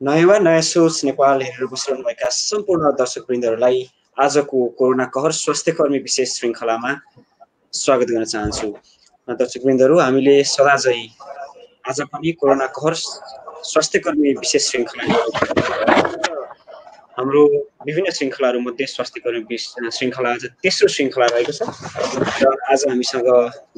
नयाँ नयाँ सोच नेपाल हेरेर बसिरहनुभएका सम्पूर्ण दर्शकवृन्दहरूलाई आजको कोरोना कहर स्वास्थ्यकर्मी विशेष श्रृङ्खलामा स्वागत गर्न चाहन्छु। दर्शकवृन्दहरू, हामीले सदाझै आज पनि कोरोना कहर स्वास्थ्यकर्मी विशेष श्रृङ्खला हाम्रो विभिन्न श्रृङ्खलाहरूमध्ये स्वास्थ्यकर्मी श्रृङ्खला आज तेस्रो श्रृङ्खला रहेको छ र आज हामीसँग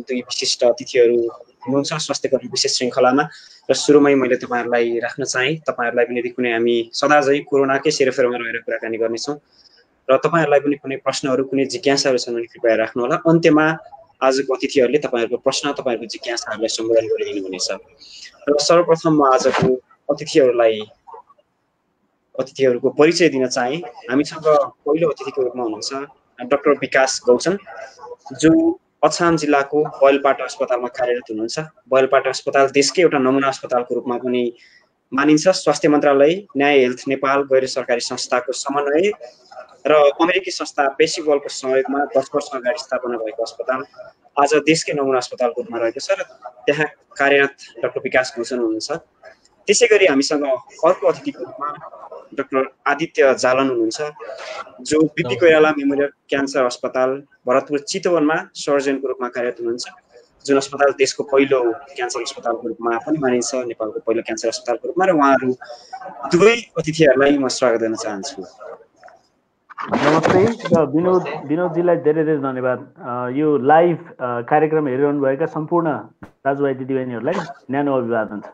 दुई विशिष्ट अतिथिहरू हुनुहुन्छ स्वास्थ्यकर्मी विशेष श्रृङ्खलामा। र सुरुमै मैले तपाईँहरूलाई राख्न चाहेँ, तपाईँहरूलाई पनि यदि कुनै हामी सदाझै कोरोनाकै सेरोफेरोमा रहेर कुराकानी गर्नेछौँ र तपाईँहरूलाई पनि कुनै प्रश्नहरू कुनै जिज्ञासाहरू छन् भने कृपया राख्नुहोला। अन्त्यमा आजको अतिथिहरूले तपाईँहरूको प्रश्न तपाईँहरूको जिज्ञासाहरूलाई सम्बोधन गरिदिनुहुनेछ। र सर्वप्रथम म आजको अतिथिहरूको परिचय दिन चाहेँ। हामीसँग पहिलो अतिथिको रूपमा हुनुहुन्छ डाक्टर विकास गौचन, जो अछाम जिल्लाको बैलपाटा अस्पतालमा कार्यरत हुनुहुन्छ। बैलपाटा अस्पताल देशकै एउटा नमुना अस्पतालको रूपमा पनि मानिन्छ। स्वास्थ्य मन्त्रालय, न्याय हेल्थ नेपाल गैर सरकारी संस्थाको समन्वय र अमेरिकी संस्था पेसिबलको सहयोगमा 10 वर्ष अगाडि स्थापना भएको अस्पताल आज देशकै नमुना अस्पतालको रूपमा रहेको छ र त्यहाँ कार्यरत डाक्टर विकास गौचन हुनुहुन्छ। त्यसै गरी हामीसँग अर्को अतिथिको रूपमा डाक्टर आदित्य जालन हुनुहुन्छ, जो बिपी कोइराला मेमोरियल क्यान्सर अस्पताल भरतपुर चितवनमा सर्जनको रूपमा कार्यरत हुनुहुन्छ, जुन अस्पताल देशको पहिलो क्यान्सर अस्पतालको रूपमा पनि मानिन्छ, नेपालको पहिलो क्यान्सर अस्पतालको रूपमा। र उहाँहरू दुवै अतिथिहरूलाई म स्वागत गर्न चाहन्छु। नमस्ते र विनोदजीलाई धेरै धेरै धन्यवाद। यो लाइभ कार्यक्रम हेरिरहनुभएका सम्पूर्ण दाजुभाइ दिदीबहिनीहरूलाई न्यानो अभिवादन छ।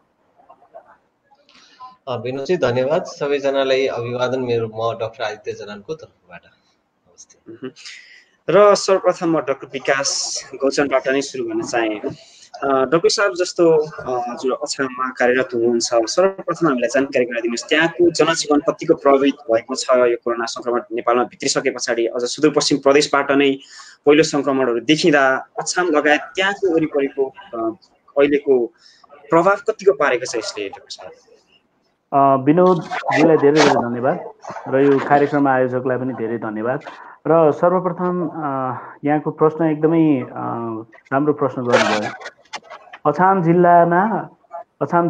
विनोदजी धन्यवाद। सबैजनालाई अभिवादन म डाक्टर आदित्य जनानको तर्फबाट। र सर्वप्रथम म डाक्टर विकास गौचनबाट नै सुरु गर्न चाहेँ। डाक्टर साहब, जस्तो हजुर अछाममा कार्यरत हुनुहुन्छ, सर्वप्रथम हामीलाई जानकारी गराइदिनुहोस् त्यहाँको जनजीवन कतिको प्रभावित भएको छ यो कोरोना सङ्क्रमण नेपालमा भित्रिसके पछाडि। अझ सुदूरपश्चिम प्रदेशबाट नै पहिलो सङ्क्रमणहरू देखिँदा अछाम लगायत त्यहाँको वरिपरिको अहिलेको प्रभाव कतिको पारेको छ यसले डाक्टर साहब? विनोदजीलाई धेरै धेरै धन्यवाद र यो कार्यक्रम आयोजकलाई पनि धेरै धन्यवाद। र सर्वप्रथम यहाँको प्रश्न एकदमै राम्रो प्रश्न गर्नुभयो। अछाम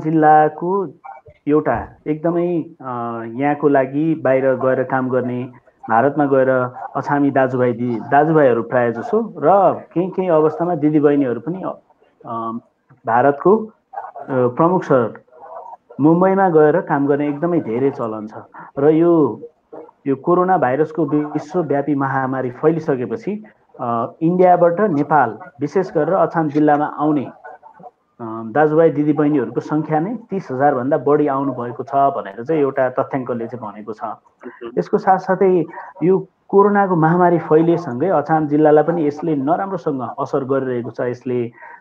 जिल्लाको एउटा एकदमै यहाँको लागि बाहिर गएर काम गर्ने, भारतमा गएर अछामी दाजुभाइहरू प्रायः जसो र केही अवस्थामा दिदीबहिनीहरू पनि भारतको प्रमुख सहर मुम्बईमा गएर काम गर्ने एकदमै धेरै चलन छ। र यो कोरोना भाइरसको विश्वव्यापी महामारी फैलिसकेपछि इन्डियाबाट नेपाल विशेष गरेर अछाम जिल्लामा आउने दाजुभाइ दिदीबहिनीहरूको सङ्ख्या नै 30,000 भन्दा बढी आउनु भएको छ भनेर चाहिँ एउटा तथ्याङ्कले चाहिँ भनेको छ। यसको साथसाथै यो कोरोनाको महामारी फैलिएसँगै अछाम जिल्लालाई पनि यसले नराम्रोसँग असर गरिरहेको छ। यसले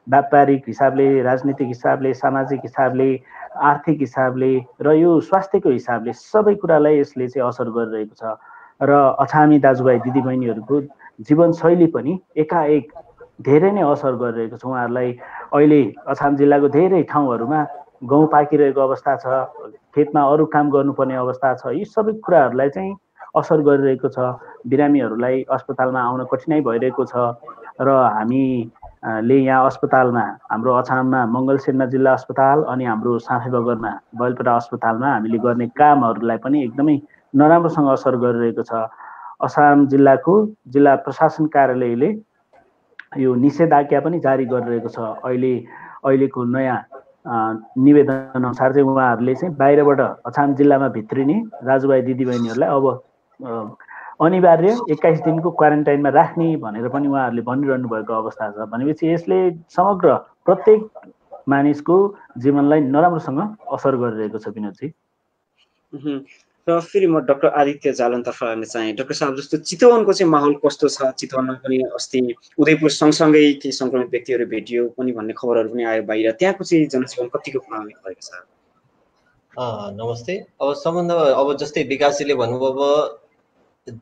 व्यापारिक हिसाबले, राजनीतिक हिसाबले, सामाजिक हिसाबले, आर्थिक हिसाबले र यो स्वास्थ्यको हिसाबले सबै कुरालाई यसले चाहिँ असर गरिरहेको छ। र अछामी दाजुभाइ दिदीबहिनीहरूको जीवनशैली पनि एकाएक धेरै नै असर गरिरहेको छ। उहाँहरूलाई अहिले अछाम जिल्लाको धेरै ठाउँहरूमा गहुँ पाकिरहेको अवस्था छ, खेतमा अरू काम गर्नुपर्ने अवस्था छ। यी सबै कुराहरूलाई चाहिँ असर गरिरहेको छ। बिरामीहरूलाई अस्पतालमा आउन कठिनाइ भइरहेको छ र हामीले यहाँ अस्पतालमा हाम्रो अछाममा मङ्गलसेना जिल्ला अस्पताल अनि हाम्रो साँफेबगरमा बैलपाटा अस्पतालमा हामीले गर्ने कामहरूलाई पनि एकदमै नराम्रोसँग असर गरिरहेको छ। अछाम जिल्लाको जिल्ला प्रशासन कार्यालयले यो निषेधाज्ञा पनि जारी गरिरहेको छ। अहिलेको नयाँ निवेदन अनुसार चाहिँ उहाँहरूले चाहिँ बाहिरबाट अछाम जिल्लामा भित्रिने दाजुभाइ दिदीबहिनीहरूलाई अब अनिवार्य 21 दिनको क्वारेन्टाइनमा राख्ने भनेर पनि उहाँहरूले भनिरहनु भएको अवस्था छ। भनेपछि यसले समग्र प्रत्येक मानिसको जीवनलाई नराम्रोसँग असर गरिरहेको छ विनोदजी। र फेरि म डाक्टर आदित्य जालनतर्फ आउन चाहेँ। डाक्टर साहब, जस्तो चितवनको चाहिँ माहौल कस्तो छ? चितवनमा पनि अस्ति उदयपुर सँगसँगै केही सङ्क्रमित व्यक्तिहरू भेटियो पनि भन्ने खबरहरू पनि आयो बाहिर। त्यहाँको चाहिँ जनजीवन कतिको प्रभावित भएको छ? नमस्ते। अब जस्तै विकासजीले भन्नुभयो,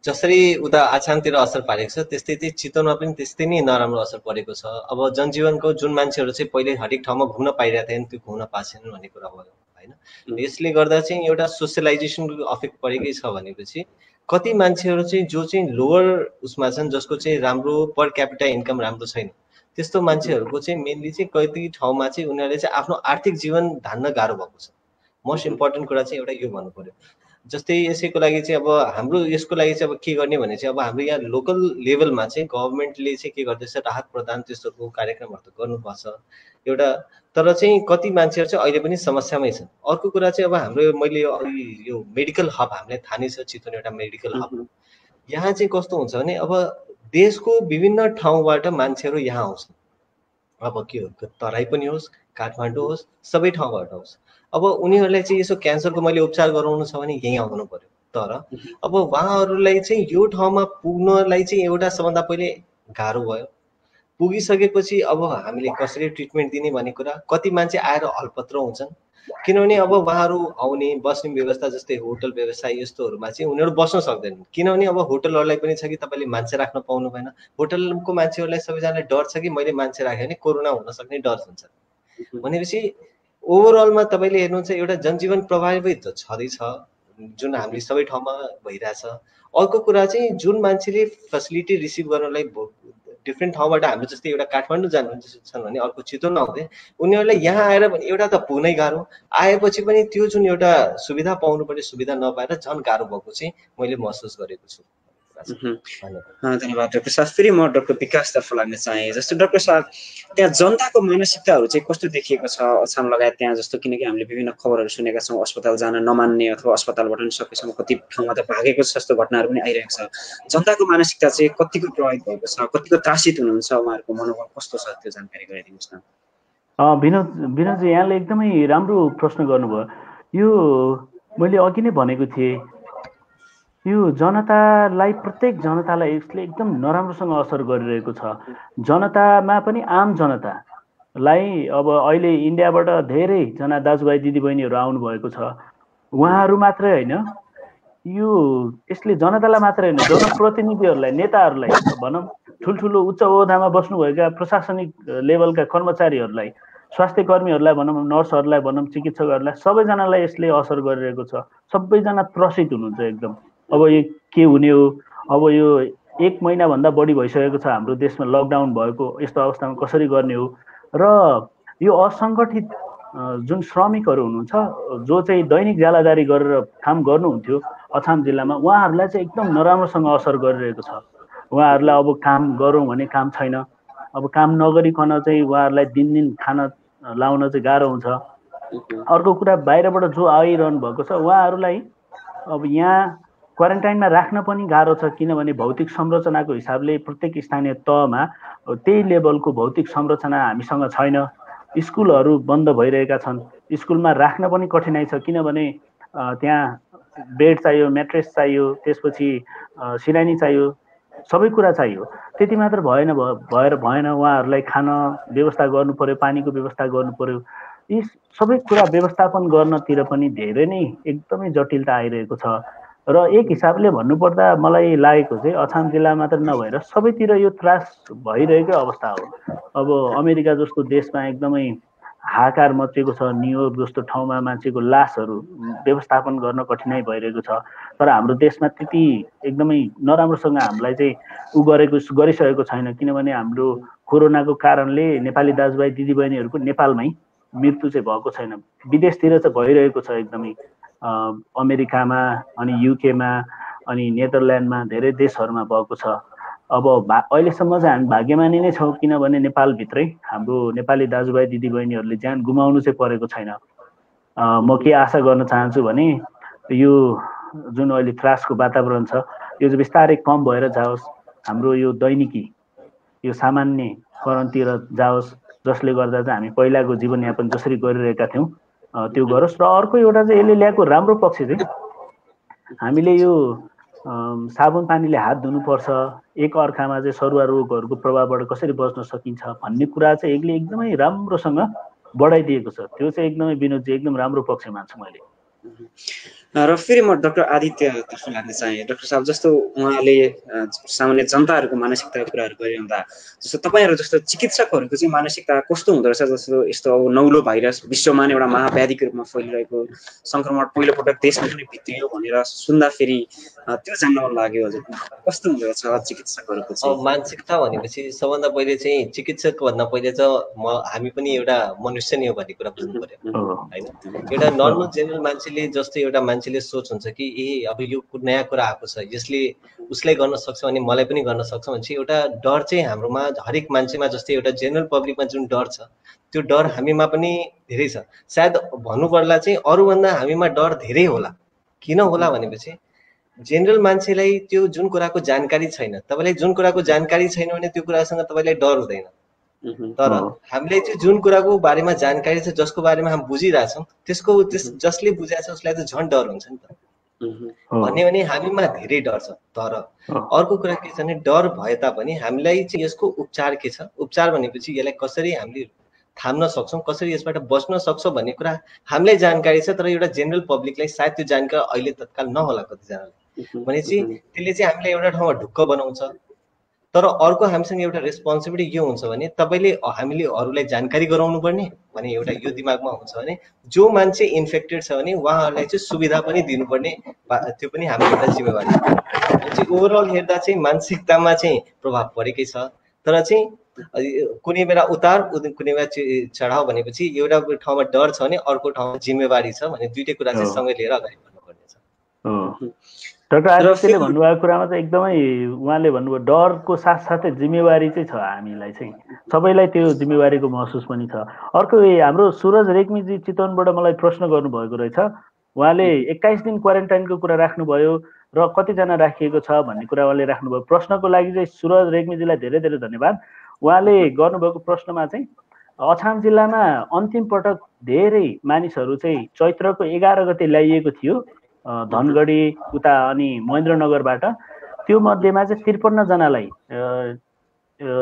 जसरी उता आछामतिर असर पारेको छ त्यस्तै चाहिँ चितवनमा पनि त्यस्तै नै नराम्रो असर परेको छ। अब जनजीवनको जुन मान्छेहरू चाहिँ पहिले हरेक ठाउँमा घुम्न पाइरहेको थिएन त्यो घुम्न पाएनन् भन्ने कुरा भयो होइन। यसले गर्दा चाहिँ एउटा सोसियलाइजेसनको अफेक्ट परेकै छ भनेपछि कति मान्छेहरू चाहिँ जो चाहिँ लोवर उसमा छन्, जसको चाहिँ राम्रो पर क्यापिटा इन्कम राम्रो छैन, त्यस्तो मान्छेहरूको चाहिँ मेनली चाहिँ कति ठाउँमा चाहिँ उनीहरूले चाहिँ आफ्नो आर्थिक जीवन धान्न गाह्रो भएको छ। मोस्ट इम्पोर्टेन्ट कुरा चाहिँ एउटा यो भन्नु पर्यो। जस्तै यसैको लागि चाहिँ अब हाम्रो यसको लागि चाहिँ अब के गर्ने भने चाहिँ अब हाम्रो यहाँ लोकल लेभलमा चाहिँ गभर्मेन्टले चाहिँ के गर्दैछ, राहत प्रदान त्यस्तोको कार्यक्रमहरू त गर्नुपर्छ एउटा, तर चाहिँ कति मान्छेहरू चाहिँ अहिले पनि समस्यामै छन्। अर्को कुरा चाहिँ अब हाम्रो मैले यो मेडिकल हब हामीलाई थाहा नै छ, चितवन एउटा मेडिकल हब। यहाँ चाहिँ कस्तो हुन्छ भने अब देशको विभिन्न ठाउँबाट मान्छेहरू यहाँ आउँछन्। अब के हो, तराई पनि होस्, काठमाडौँ होस्, सबै ठाउँबाट होस्। अब उनीहरूलाई चाहिँ यसो क्यान्सरको मैले उपचार गराउनु छ भने यहीँ आउनु पर्यो। तर अब उहाँहरूलाई चाहिँ यो ठाउँमा पुग्नलाई चाहिँ एउटा सबभन्दा पहिले गाह्रो भयो। पुगिसकेपछि अब हामीले कसरी ट्रिटमेन्ट दिने भन्ने कुरा, कति मान्छे आएर हलपत्र हुन्छन्, किनभने अब उहाँहरू आउने बस्ने व्यवस्था जस्तै होटल व्यवसाय यस्तोहरूमा चाहिँ उनीहरू बस्न सक्दैनन्। किनभने अब होटलहरूलाई पनि छ कि तपाईँले मान्छे राख्न पाउनु भएन, होटलको मान्छेहरूलाई सबैजनालाई डर छ कि मैले मान्छे राखेँ भने कोरोना हुन सक्ने डर हुन्छ। भनेपछि ओभरअलमा तपाईँले हेर्नुहुन्छ एउटा जनजीवन प्रभावित त छँदैछ, जुन हामीले सबै ठाउँमा भइरहेछ। अर्को कुरा चाहिँ जुन मान्छेले फेसिलिटी रिसिभ गर्नलाई डिफ्रेन्ट ठाउँबाट हाम्रो जस्तै एउटा काठमाडौँ जानुहुन्छ भने अर्को चितवन आउँदै, उनीहरूलाई यहाँ आएर एउटा त पुग्नै गाह्रो, आएपछि पनि त्यो जुन एउटा सुविधा पाउनुपर्ने सुविधा नपाएर झन् गाह्रो भएको चाहिँ मैले महसुस गरेको छु। धन्यवाद डाक्टर साहब। फेरि म डाक्टर विकासतर्फ लाग्न चाहेँ। जस्तो डाक्टर साहब, त्यहाँ जनताको मानसिकताहरू चाहिँ कस्तो देखिएको छ अछाम लगायत त्यहाँ, जस्तो किनकि हामीले विभिन्न खबरहरू सुनेका छौँ, अस्पताल जान नमान्ने अथवा अस्पतालबाट नि सकेसम्म कति ठाउँमा त भागेको जस्तो घटनाहरू पनि आइरहेको छ। जनताको मानसिकता चाहिँ कतिको प्रभावित भएको छ, कतिको त्रासित हुनुहुन्छ, उहाँहरूको मनोबल कस्तो छ, त्यो जानकारी गराइदिनुहोस् न। विनोदजी, यहाँले एकदमै राम्रो प्रश्न गर्नुभयो। यो मैले अघि नै भनेको थिएँ, यो जनतालाई, प्रत्येक जनतालाई यसले एकदम नराम्रोसँग असर गरिरहेको छ। जनतामा पनि आम जनतालाई अब अहिले इन्डियाबाट धेरैजना दाजुभाइ दिदीबहिनीहरू आउनुभएको छ। उहाँहरू मात्रै होइन, यो यसले जनतालाई मात्रै होइन, जनप्रतिनिधिहरूलाई, नेताहरूलाई भनौँ, ठुल्ठुलो उच्च ओहदामा बस्नुभएका प्रशासनिक लेभलका कर्मचारीहरूलाई, स्वास्थ्य कर्मीहरूलाई भनौँ, नर्सहरूलाई भनौँ, चिकित्सकहरूलाई, सबैजनालाई यसले असर गरिरहेको छ। सबैजना त्रसित हुनुहुन्छ एकदम। अब यो के हुने हो, अब यो 1 महिनाभन्दा बढी भइसकेको छ हाम्रो देशमा लकडाउन भएको, यस्तो अवस्थामा कसरी गर्ने हो। र यो असङ्गठित जुन श्रमिकहरू हुनुहुन्छ, जो चाहिँ दैनिक ज्यालादारी गरेर काम गर्नुहुन्थ्यो अछाम जिल्लामा, उहाँहरूलाई चाहिँ एकदम नराम्रोसँग असर गरिरहेको छ। उहाँहरूलाई अब काम गरौँ भने काम छैन, अब काम नगरिकन चाहिँ उहाँहरूलाई दिनदिन खाना लाउन चाहिँ गाह्रो हुन्छ। अर्को कुरा, बाहिरबाट जो आइरहनु भएको छ उहाँहरूलाई अब यहाँ क्वारेन्टाइनमा राख्न पनि गाह्रो छ, किनभने भौतिक संरचनाको हिसाबले प्रत्येक स्थानीय तहमा त्यही लेभलको भौतिक संरचना हामीसँग छैन। स्कुलहरू बन्द भइरहेका छन्, स्कुलमा राख्न पनि कठिनाइ छ, किनभने त्यहाँ बेड चाहियो, म्याट्रेस चाहियो, त्यसपछि सिरानी चाहियो, सबै कुरा चाहियो। त्यति मात्र भएन, उहाँहरूलाई खान व्यवस्था गर्नु पर्यो, पानीको व्यवस्था गर्नु पर्यो। यी सबै कुरा व्यवस्थापन गर्नतिर पनि धेरै नै एकदमै जटिलता आइरहेको छ। र एक हिसाबले भन्नुपर्दा मलाई लागेको चाहिँ अछाम जिल्ला मात्र नभएर सबैतिर यो त्रास भइरहेकै अवस्था हो। अब अमेरिका जस्तो देशमा एकदमै हाहाकार मचेको छ, न्युयोर्क जस्तो ठाउँमा मान्छेको लासहरू व्यवस्थापन गर्न कठिनाइ भइरहेको छ। तर हाम्रो देशमा त्यति एकदमै नराम्रोसँग हामीलाई चाहिँ गरिसकेको छैन, किनभने हाम्रो कोरोनाको कारणले नेपाली दाजुभाइ दिदीबहिनीहरूको नेपालमै मृत्यु चाहिँ भएको छैन। विदेशतिर चाहिँ भइरहेको छ एकदमै, अमेरिकामा अनि युकेमा अनि नेदरल्यान्डमा धेरै देशहरूमा भएको छ। अब अहिलेसम्म चाहिँ हामी भाग्यमानी नै छौँ, किनभने नेपालभित्रै हाम्रो नेपाली दाजुभाइ दिदीबहिनीहरूले ज्यान गुमाउनु चाहिँ परेको छैन। म के आशा गर्न चाहन्छु भने यो जुन अहिले त्रासको वातावरण छ यो चाहिँ बिस्तारै कम भएर जाओस्, हाम्रो यो दैनिकी यो सामान्यकरणतिर जाओस्, जसले गर्दा चाहिँ हामी पहिलाको जीवनयापन जसरी गरिरहेका थियौँ त्यो गरोस्। र अर्को एउटा चाहिँ यसले ल्याएको राम्रो पक्ष चाहिँ हामीले यो साबुन पानीले हात धुनुपर्छ, एक अर्कामा चाहिँ सरुवा रोगहरूको प्रभावबाट कसरी बच्न सकिन्छ भन्ने कुरा चाहिँ यसले एकदमै राम्रोसँग बढाइदिएको छ। त्यो चाहिँ एकदमै विनोदजी एकदम राम्रो पक्ष मान्छु मैले। र फेरि म डाक्टर आदित्यतर्फ लाग्न चाहेँ। डाक्टर साहब, जस्तो उहाँले सामान्य जनताहरूको मानसिकताको कुराहरू गरिरहँदा, जस्तो तपाईँहरू जस्तो चिकित्सकहरूको चाहिँ मानसिकता कस्तो हुँदो रहेछ? जस्तो यस्तो अब नौलो भाइरस विश्वमा नै एउटा महाव्याधिको रूपमा फैलिरहेको सङ्क्रमण पहिलोपटक देशमा पनि भित्रियो भनेर सुन्दाखेरि त्यो जान्न मन लाग्यो। हजुर, कस्तो हुँदो रहेछ चिकित्सकहरूको चाहिँ? अब मानसिकता भनेपछि सबभन्दा पहिले चाहिँ चिकित्सक भन्दा पहिले त हामी पनि एउटा मनुष्य नै हो भन्ने कुरा बुझ्नु पर्यो होइन। एउटा नर्मल जेनरल मान्छेले जस्तो एउटा मान्छेले सोच हुन्छ कि अब यो नयाँ कुरा आएको छ, यसले उसलाई गर्न सक्छ भने मलाई पनि गर्न सक्छ भनेपछि एउटा डर चाहिँ हाम्रोमा हरेक मान्छेमा, जस्तै एउटा जेनरल पब्लिकमा जुन डर छ त्यो डर हामीमा पनि धेरै छ। सायद भन्नुपर्दा चाहिँ अरूभन्दा हामीमा डर धेरै होला। किन होला भनेपछि जेनरल मान्छेलाई त्यो जुन कुराको जानकारी छैन, तपाईँलाई जुन कुराको जानकारी छैन भने त्यो कुरासँग तपाईँलाई डर हुँदैन। तर हामीलाई चाहिँ जुन कुराको बारेमा जानकारी छ, जसको बारेमा हामी बुझिरहेछौँ, जसले बुझाएको छ उसलाई त झन् डर हुन्छ नि त। भन्यो भने हामीमा धेरै डर छ। तर अर्को कुरा के छ भने डर भए तापनि हामीलाई चाहिँ यसको उपचार के छ, उपचार भनेपछि यसलाई कसरी हामीले थाम्न सक्छौँ, कसरी यसबाट बच्न सक्छौँ भन्ने कुरा हामीलाई जानकारी छ। तर एउटा जेनरल पब्लिकलाई सायद त्यो जानकारी अहिले तत्काल नहोला कतिजनालाई। भनेपछि त्यसले चाहिँ हामीलाई एउटा ठाउँमा ढुक्क बनाउँछ। तर अर्को हामीसँग एउटा रेस्पोन्सिबिलिटी के हुन्छ भने हामीले अरूलाई जानकारी गराउनु पर्ने भने एउटा यो दिमागमा हुन्छ भने जो मान्छे इन्फेक्टेड छ भने उहाँहरूलाई चाहिँ सुविधा पनि दिनुपर्ने, त्यो पनि हाम्रो एउटा जिम्मेवारी हो। भनेपछि ओभरअल हेर्दा चाहिँ मानसिकतामा चाहिँ प्रभाव परेकै छ। तर चाहिँ कुनै बेला उतार कुनै बेला चढाव भनेपछि एउटा ठाउँमा डर छ भने अर्को ठाउँमा जिम्मेवारी छ भने दुईटै कुरा चाहिँ सँगै लिएर अगाडि बढ्नुपर्ने छ। डाक्टर आदित्यले भन्नुभएको कुरामा चाहिँ एकदमै उहाँले भन्नुभयो डरको साथसाथै जिम्मेवारी चाहिँ छ। हामीलाई चाहिँ सबैलाई त्यो जिम्मेवारीको महसुस पनि छ। अर्को हाम्रो सुरज रेग्मीजी चितवनबाट मलाई प्रश्न गर्नुभएको रहेछ। उहाँले 21 दिन क्वारेन्टाइनको कुरा राख्नुभयो र कतिजना राखिएको छ भन्ने कुरा उहाँले राख्नुभयो। प्रश्नको लागि चाहिँ सुरज रेग्मीजीलाई धेरै धेरै धन्यवाद। उहाँले गर्नुभएको प्रश्नमा चाहिँ अछाम जिल्लामा अन्तिम पटक धेरै मानिसहरू चाहिँ चैत्रको 11 गते ल्याइएको थियो धनगढी उता अनि महेन्द्रनगरबाट। त्यो मध्येमा चाहिँ 53 जनालाई